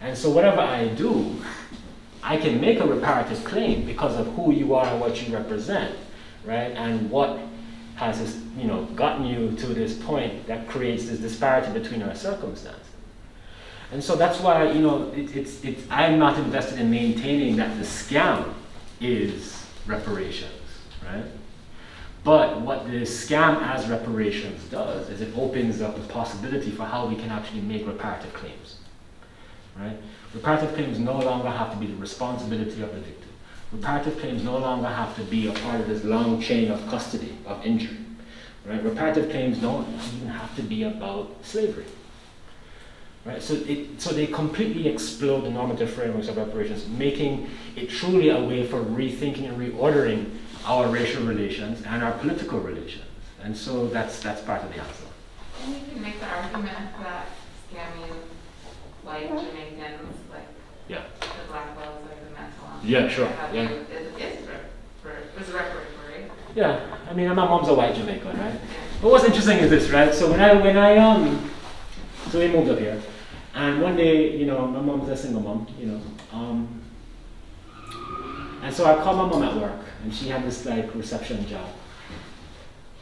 And so whatever I do, I can make a reparative claim because of who you are and what you represent, right, and what has, gotten you to this point that creates this disparity between our circumstances. And so that's why, I'm not invested in maintaining that the scam is reparations, right? But what the scam as reparations does is it opens up the possibility for how we can actually make reparative claims, right? Reparative claims no longer have to be the responsibility of the victim. Reparative claims no longer have to be a part of this long chain of custody, of injury, right? Reparative claims don't even have to be about slavery. Right, so they completely explode the normative frameworks of reparations, making it truly a way for rethinking and reordering our racial relations and our political relations. And so that's part of the answer. And you can make the argument that scamming white Jamaicans, like the Blackwells or the Metalons, yeah, sure, is reparatory. Yeah, I mean, my mom's a white Jamaican, right? But what's interesting is this, right? So so we moved up here. And one day, my mom's a single mom, and so I called my mom at work, and she had this reception job.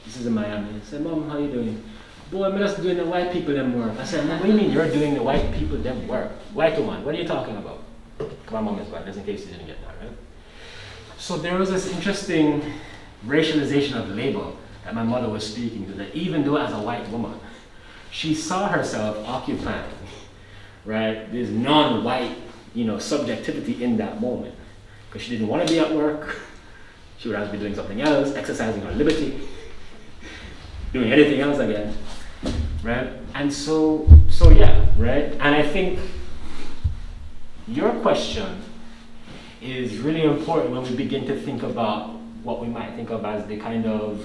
This is in Miami. I said, Mom, how you doing? Boy, I'm just doing the white people them work. I said, Mom, what do you mean you're doing the white people them work? White one, what are you talking about? My mom is white, just in case you didn't get that, right? So there was this interesting racialization of labor that my mother was speaking to, that even though as a white woman, she saw herself occupying, right, this non-white, subjectivity in that moment. Because she didn't want to be at work. She would rather be doing something else, exercising her liberty, doing anything else again. right? And so yeah, right? And I think your question is really important when we begin to think about what we might think of as the kind of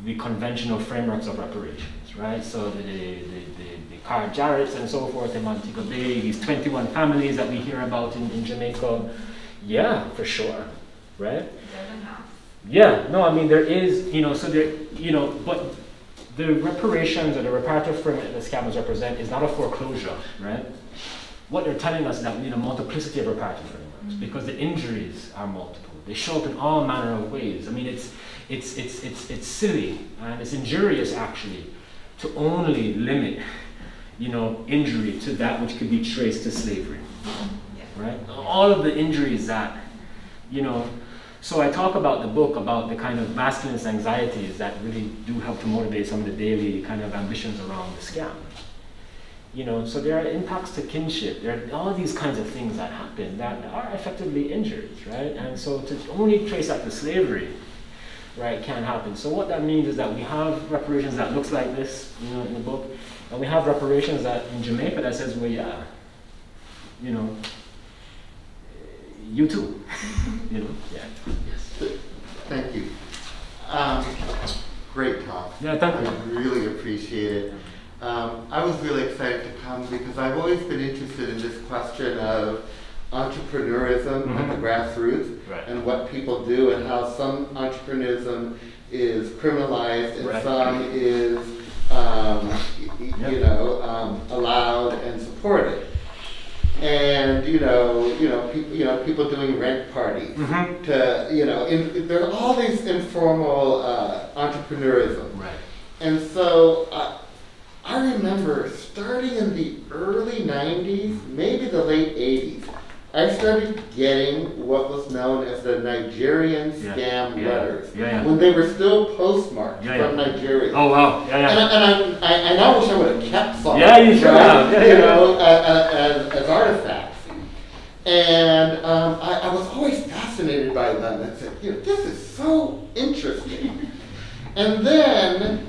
the conventional frameworks of reparations, right? So the Car Jarretts and so forth in Montego Bay, these 21 families that we hear about in Jamaica. Yeah, for sure, right? Yeah, no, I mean, there is, so there, but the reparations or the reparative framework that the scammers represent is not a foreclosure, right? What they're telling us is that we need a multiplicity of reparative frameworks because the injuries are multiple. They show up in all manner of ways. I mean, it's silly and it's injurious actually to only limit, injury to that which could be traced to slavery, right? All of the injuries that, so I talk about the book about the kind of masculinist anxieties that really do help to motivate some of the daily kind of ambitions around the scam. So there are impacts to kinship. There are all these kinds of things that happen that are effectively injuries, right? And so to only trace that to slavery, right, can't happen. So what that means is that we have reparations that looks like this, in the book, and we have reparations that in Jamaica that says, well, yeah, you too, yeah. Yes. Thank you. Great talk. Yeah, thank you. I really appreciate it. I was really excited to come because I've always been interested in this question of entrepreneurism at the grassroots, right, and what people do and how some entrepreneurism is criminalized and right, some is allowed and supported. And people doing rent parties to there are all these informal entrepreneurism, right. And so I remember starting in the early 90s, maybe the late 80s, I started getting what was known as the Nigerian scam letters when they were still postmarked from Nigeria. Oh wow! And I now wish I would have kept some. Yeah, you should have. As artifacts. And I was always fascinated by them and said, this is so interesting. And then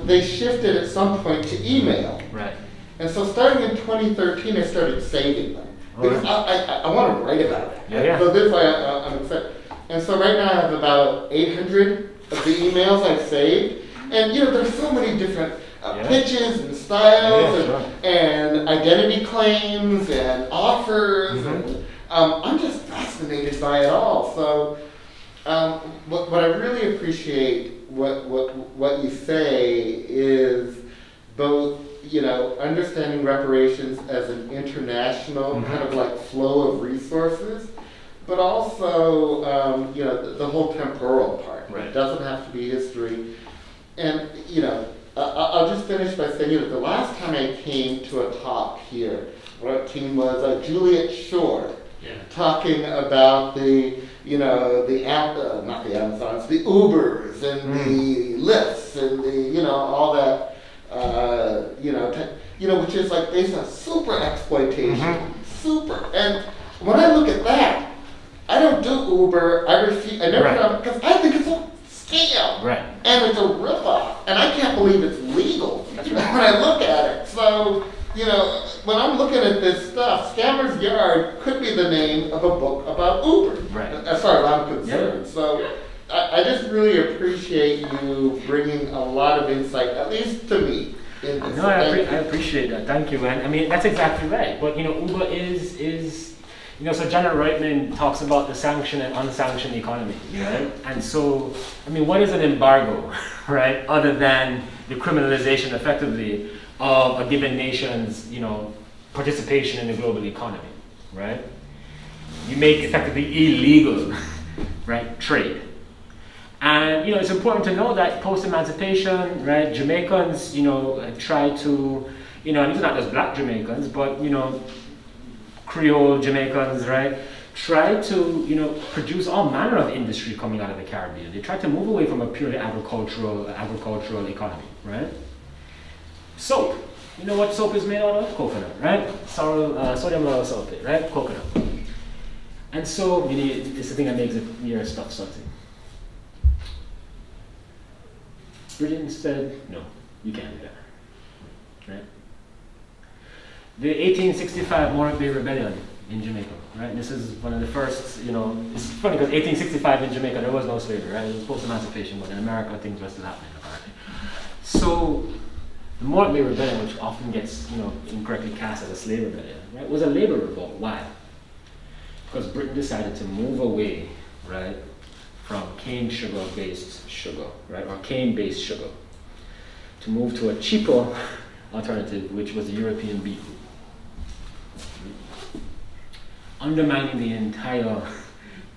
they shifted at some point to email. Right. And so starting in 2013, I started saving them. Because I want to write about it. So this way I'm excited. And so right now I have about 800 of the emails I've saved. And there's so many different pitches and styles and identity claims and offers. And I'm just fascinated by it all. So what I really appreciate what you say is both understanding reparations as an international kind of like flow of resources, but also the whole temporal part. Right. It doesn't have to be history. And I'll just finish by saying the last time I came to a talk here, our team was Juliet Shore talking about the not the Amazons, the Ubers and the Lyfts and the all that. Which is like based on super exploitation, super. And when I look at that, I don't do Uber. I never because I think it's a scam, right? And it's a ripoff, and I can't believe it's legal. That's right. When I look at it, so when I'm looking at this stuff, Scammer's Yard could be the name of a book about Uber, right? As far as I'm concerned. So. I just really appreciate you bringing a lot of insight, at least to me, in this. No, I appreciate that. Thank you. And I mean, that's exactly right. But, Uber is so Janet Reitman talks about the sanctioned and unsanctioned economy, right? And so, I mean, what is an embargo, right? Other than the criminalization, effectively, of a given nation's, participation in the global economy, right? You make effectively illegal, right, trade. And it's important to know that post-emancipation, right, Jamaicans, try to, and these are not just black Jamaicans, but Creole Jamaicans, right, try to produce all manner of industry coming out of the Caribbean. They try to move away from a purely agricultural economy, right? Soap. You know what soap is made out of? Coconut, right? Sodium lauryl sulfate, right? Coconut. And so it's the thing that makes your stuff salty. Britain said no. You can't do that, right? The 1865 Morant Bay Rebellion in Jamaica, right? This is one of the first, you know, it's funny because 1865 in Jamaica, there was no slavery, right? It was post-emancipation, but in America, things were still happening, apparently. So, the Morant Bay Rebellion, which often gets, you know, incorrectly cast as a slave rebellion, right, was a labor revolt. Why? Because Britain decided to move away, right, from cane sugar-based sugar, right, or cane-based sugar, to move to a cheaper alternative, which was the European beetroot, undermining the entire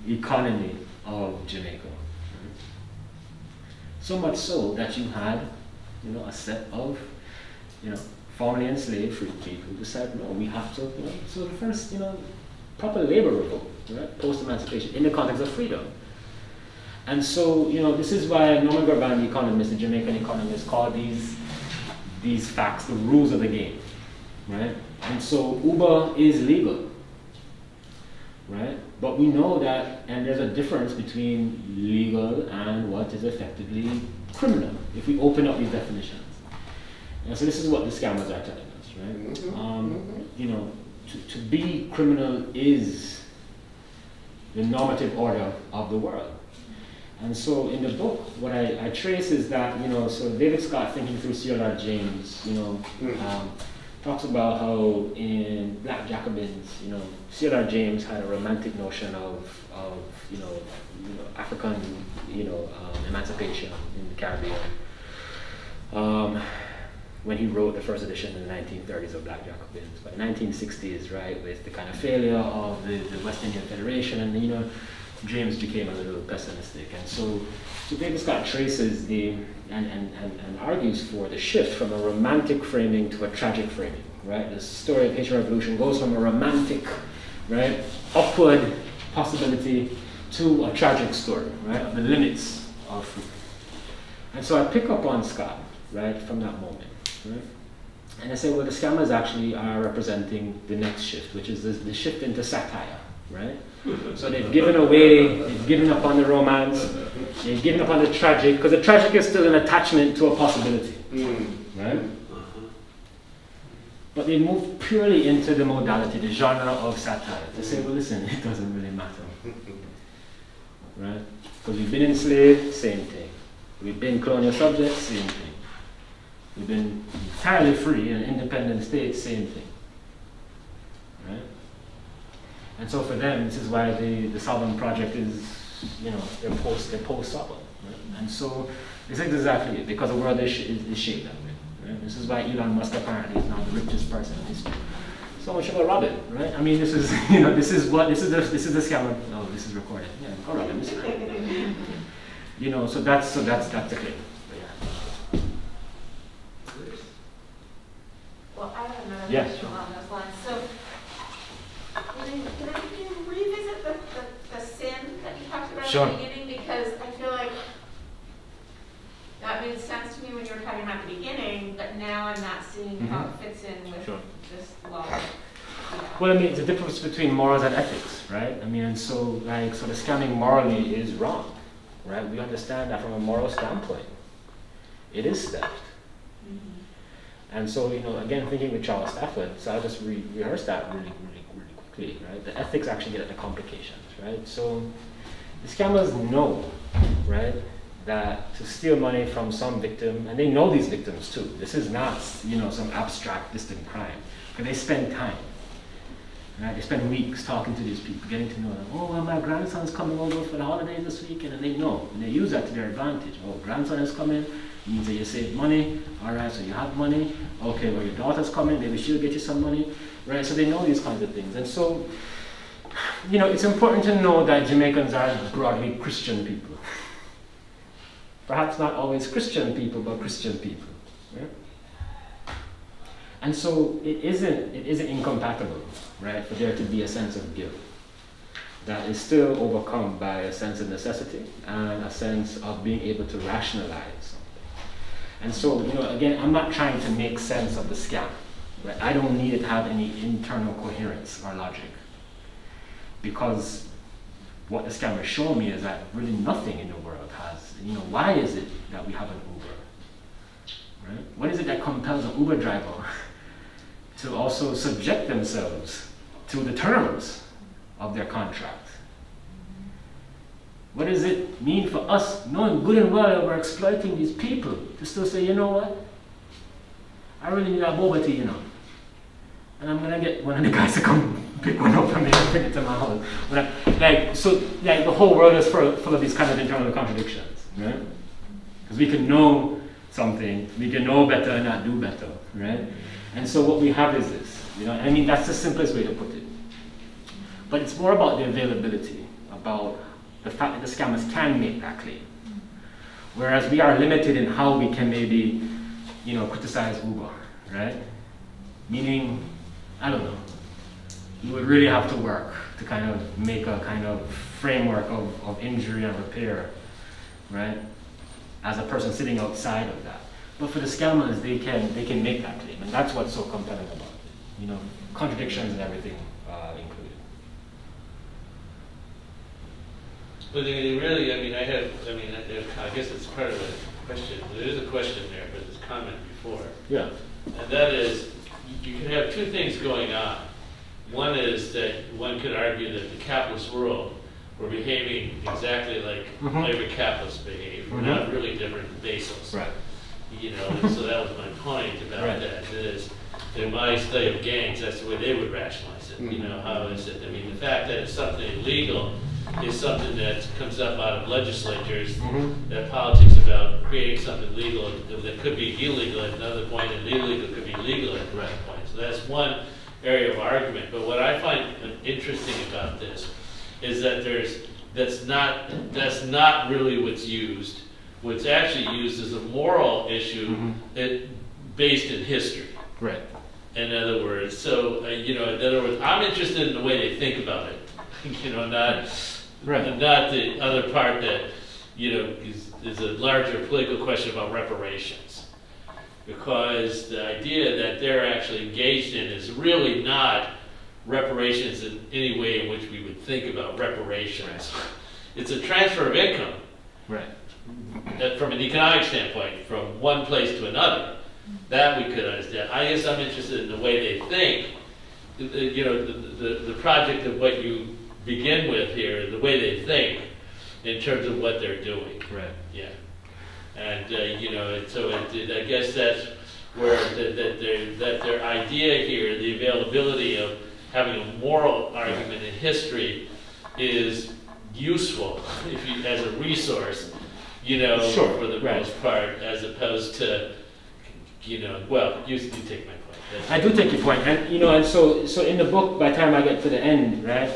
economy of Jamaica. So much so that you had, you know, a set of, you know, formerly enslaved free people who decided, no, we have to, you know, so the first, you know, proper labor revolt, right, post-emancipation in the context of freedom. And so, you know, this is why Norman Garvan, the economist, the Jamaican economist, called these facts the rules of the game, right? And so Uber is legal, right? But we know that, and there's a difference between legal and what is effectively criminal, if we open up these definitions. And so this is what the scammers are telling us, right? You know, to be criminal is the normative order of the world. And so in the book, what I trace is that, you know, so David Scott, thinking through C.L.R. James, you know, talks about how in Black Jacobins, you know, C.L.R. James had a romantic notion of you know, African, you know, emancipation in the Caribbean. When he wrote the first edition in the 1930s of Black Jacobins. But the 1960s, right, with the kind of failure of the West Indian Federation, and, you know, James became a little pessimistic. And so David Scott traces and argues for the shift from a romantic framing to a tragic framing, right? The story of Haitian Revolution goes from a romantic, right, upward possibility to a tragic story, right, of the limits of freedom. And so I pick up on Scott, right, from that moment, right? And I say, well, the scammers actually are representing the next shift, which is the shift into satire, right? So they've given away, they've given up on the romance, they've given up on the tragic, because the tragic is still an attachment to a possibility, right? But they move purely into the modality, the genre of satire, to say, well, listen, it doesn't really matter, right? Because we've been enslaved, same thing. We've been colonial subjects, same thing. We've been entirely free in an independent state, same thing, right? And so for them, this is why the Sovereign Project is, you know, they're post-Sovereign, right? And so this is exactly it, because the world is shaped that way, right? This is why Elon Musk apparently is now the richest person in history. So much of a Robin, right? I mean, this is, you know, this is the scammer. Oh, this is recorded. Yeah, go Robin, this is right. You know, so that's the claim. Well, I have another yes, question along those lines. So, can you revisit the sin that you talked about at the beginning? Because I feel like that made sense to me when you were talking about the beginning, but now I'm not seeing how it fits in with this law. Yeah. Well, I mean, it's the difference between morals and ethics, right? I mean, and so, like, so the scamming morally is wrong, right? We understand that from a moral standpoint. It is theft. And so, you know, again, thinking with Charles Stafford, so I'll just rehearse that really quickly, right? The ethics actually get at the complications, right? So the scammers know, right, that to steal money from some victim, and they know these victims too. This is not, you know, some abstract, distant crime, but they spend time. Right? They spend weeks talking to these people, getting to know them. Oh, well, my grandson's coming over for the holidays this weekend, and they know, and they use that to their advantage. Oh, grandson is coming, means that you save money. All right, so you have money. Okay, well, your daughter's coming, maybe she'll get you some money, right? So they know these kinds of things. And so, you know, it's important to know that Jamaicans are broadly Christian people. Perhaps not always Christian people, but Christian people, right? And so it isn't incompatible, right, for there to be a sense of guilt that is still overcome by a sense of necessity and a sense of being able to rationalize something. And so, you know, again, I'm not trying to make sense of the scam, right? I don't need it to have any internal coherence or logic, because what the scammers show me is that really nothing in the world has, you know, why is it that we have an Uber? right? What is it that compels an Uber driver to also subject themselves to the terms of their contract? What does it mean for us, knowing good and well that we're exploiting these people, to still say, you know what? I really need that boba tea, you know. And I'm gonna get one of the guys to come pick one up for me and bring it to my house. Like the whole world is full of these kind of internal contradictions, right? Because we can know something, we can know better and not do better, right? And so what we have is this, you know. I mean, that's the simplest way to put it. But it's more about the availability, about the fact that the scammers can make that claim. Whereas we are limited in how we can maybe, you know, criticize Uber, right? Meaning, I don't know, you would really have to work to kind of make a kind of framework of injury and repair, right? As a person sitting outside of that. But for the scammers, they can make that claim, and that's what's so compelling about it. You know, contradictions and everything included. But really, I mean, I guess it's part of the question. There is a question there, but there's a comment before. Yeah. And that is, you can have two things going on. One is that one could argue that the capitalist world, we're behaving exactly like labor capitalists behave. We're not really different than Bezos. Right. You know, and so that was my point about that. Is in my study of gangs, that's the way they would rationalize it. You know, how is it? I mean, the fact that it's something illegal is something that comes up out of legislatures, that politics about creating something legal that could be illegal at another point, and illegal could be legal at another point. So that's one area of argument. But what I find interesting about this is that that's not really what's used. What's actually used is a moral issue based in history. Right. In other words, so you know, in other words, I'm interested in the way they think about it. You know, not the other part that, you know, is a larger political question about reparations. Because the idea that they're actually engaged in is really not reparations in any way in which we would think about reparations. It's a transfer of income. Right. From an economic standpoint, from one place to another. That we could understand. I guess I'm interested in the way they think. You know, the project of what you begin with here, the way they think in terms of what they're doing. Right. Yeah. And you know, and so I guess that's where that their idea here, the availability of having a moral argument in history, is useful as a resource. You know, for the most part, as opposed to, you know, well, you take my point. I do take your point, and you know, and so in the book, by the time I get to the end, right,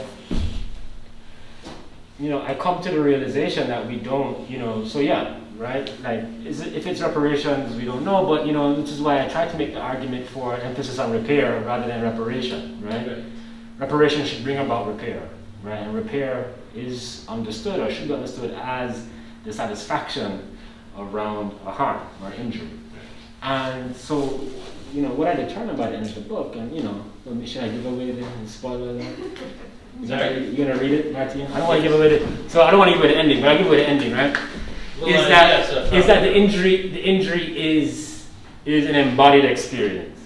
you know, I come to the realization that we don't, you know, so yeah, right, like, if it's reparations, we don't know, but you know, which is why I try to make the argument for emphasis on repair rather than reparation, right? Reparation should bring about repair, right, and repair is understood or should be understood as the satisfaction around a harm or injury. And so, you know, what I determined by the end of the book, and you know, should I give away the spoiler? Sorry, you gonna read it, Martin? I don't want to give away so I don't want to give away the ending, but I'll give away the ending, right? Well, is that the injury is an embodied experience,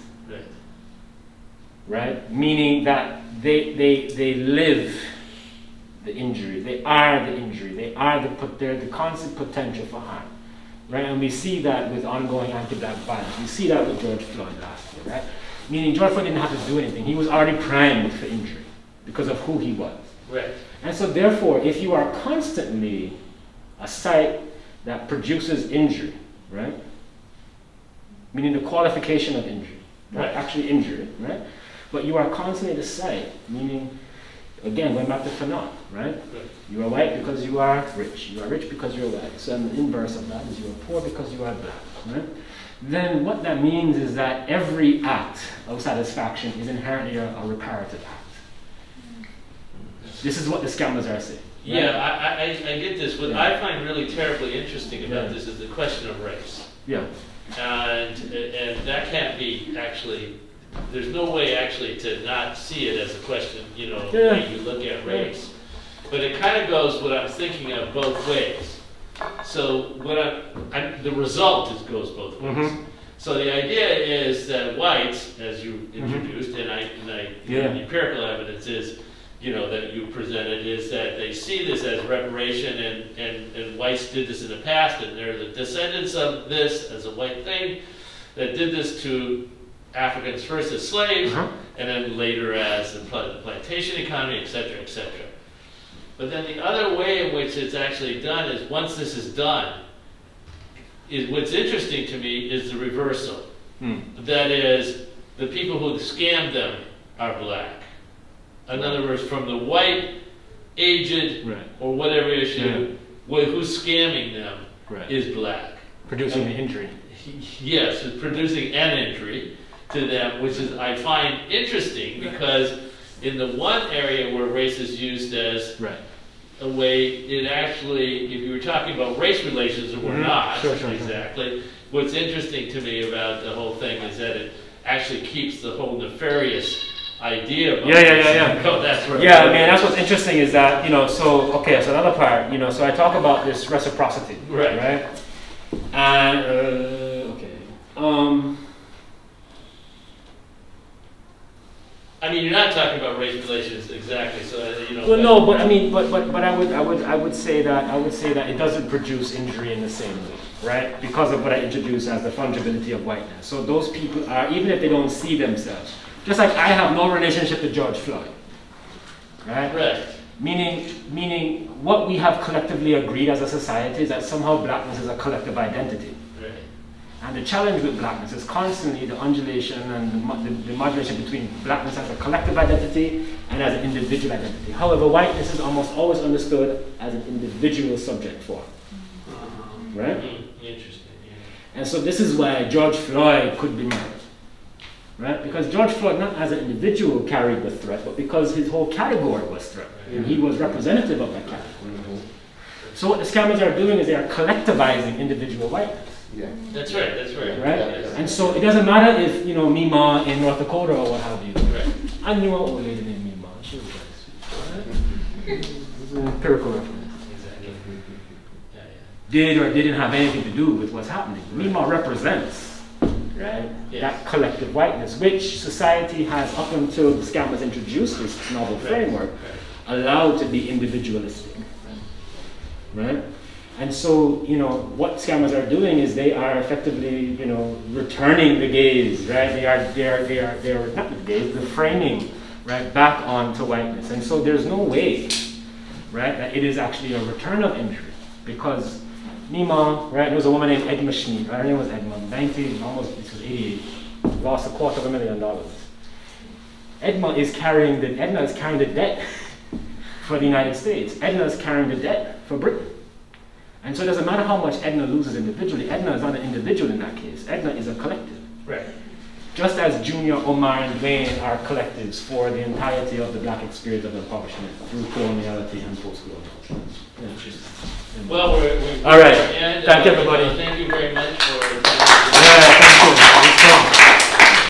right? Meaning that they live the injury, they are the injury, they're the constant potential for harm. Right, and we see that with ongoing anti-black violence. We see that with George Floyd last year, right? Meaning George Floyd didn't have to do anything. He was already primed for injury because of who he was. Right. And so therefore, if you are constantly a site that produces injury, right? Meaning the qualification of injury, not actually injury, right? But you are constantly the site, meaning, again, going back to Fanon, right? You are white because you are rich. You are rich because you're white. So the inverse of that is you are poor because you are black, right? Then what that means is that every act of satisfaction is inherently a reparative act. This is what the scammers are saying. Right? Yeah, I get this. What I find really terribly interesting about this is the question of race. Yeah. And that can't be actually, there's no way actually to not see it as a question, you know, when you look at race. But it kind of goes what I'm thinking of both ways. So what the result goes both ways. So the idea is that whites, as you introduced, and the empirical evidence is, that you presented, is that they see this as reparation, and whites did this in the past, and they're the descendants of this as a white thing that did this to Africans first as slaves, and then later as the plantation economy, et cetera, et cetera. But then the other way in which it's actually done is, once this is done, what's interesting to me is the reversal. That is, the people who scammed them are black. In other words, from the white, aged, or whatever issue, who's scamming them is black. Producing the injury. Yes, it's producing an injury to them, which is, I find interesting, because in the one area where race is used as a way, it actually, if you were talking about race relations, or we're not exactly, what's interesting to me about the whole thing is that it actually keeps the whole nefarious idea about that's where I mean, that's what's interesting is that, so another part, so I talk about this reciprocity, right? And, I mean, you're not talking about race relations exactly, so Well, no, but I mean, but I would say that it doesn't produce injury in the same way, right? Because of what I introduced as the fungibility of whiteness. So those people are, even if they don't see themselves, just like I have no relationship to George Floyd, right? Right. Meaning, what we have collectively agreed as a society is that somehow blackness is a collective identity. Right. And the challenge with blackness is constantly the undulation and the modulation between blackness as a collective identity and as an individual identity. However, whiteness is almost always understood as an individual subject form. Right? Interesting. Yeah. And so this is why George Floyd could be murdered. Right? Because George Floyd, not as an individual, carried the threat, but because his whole category was threat. And he was representative of that category. So what the scammers are doing is they are collectivizing individual whiteness. Yeah. That's right. Right? And so it doesn't matter if, Mima in North Dakota or what have you. Right. I knew an old lady named Mima. She was very sweet. Right? It was an empirical reference. Exactly. Yeah. Did or didn't have anything to do with what's happening. Mima represents, right? Yes. That collective whiteness, which society has, up until the scammers introduced this novel framework, allowed to be individualistic. Right? And so, what scammers are doing is they are effectively, returning the gaze, right? They are not the gaze, the framing, right, back onto whiteness. And so there's no way, right, that it is actually a return of injury, because Mima, right, there was a woman named Edma Schneid, right? Her name was Edma, this was 88, lost $250,000. Edna is carrying the debt for the United States. Edna is carrying the debt for Britain. And so it doesn't matter how much Edna loses individually. Edna is not an individual in that case. Edna is a collective. Right. Just as Junior, Omar, and Dwayne are collectives for the entirety of the black experience of impoverishment through coloniality and post-colonial. Well, we're all right. And, thank everybody. Thank you very much for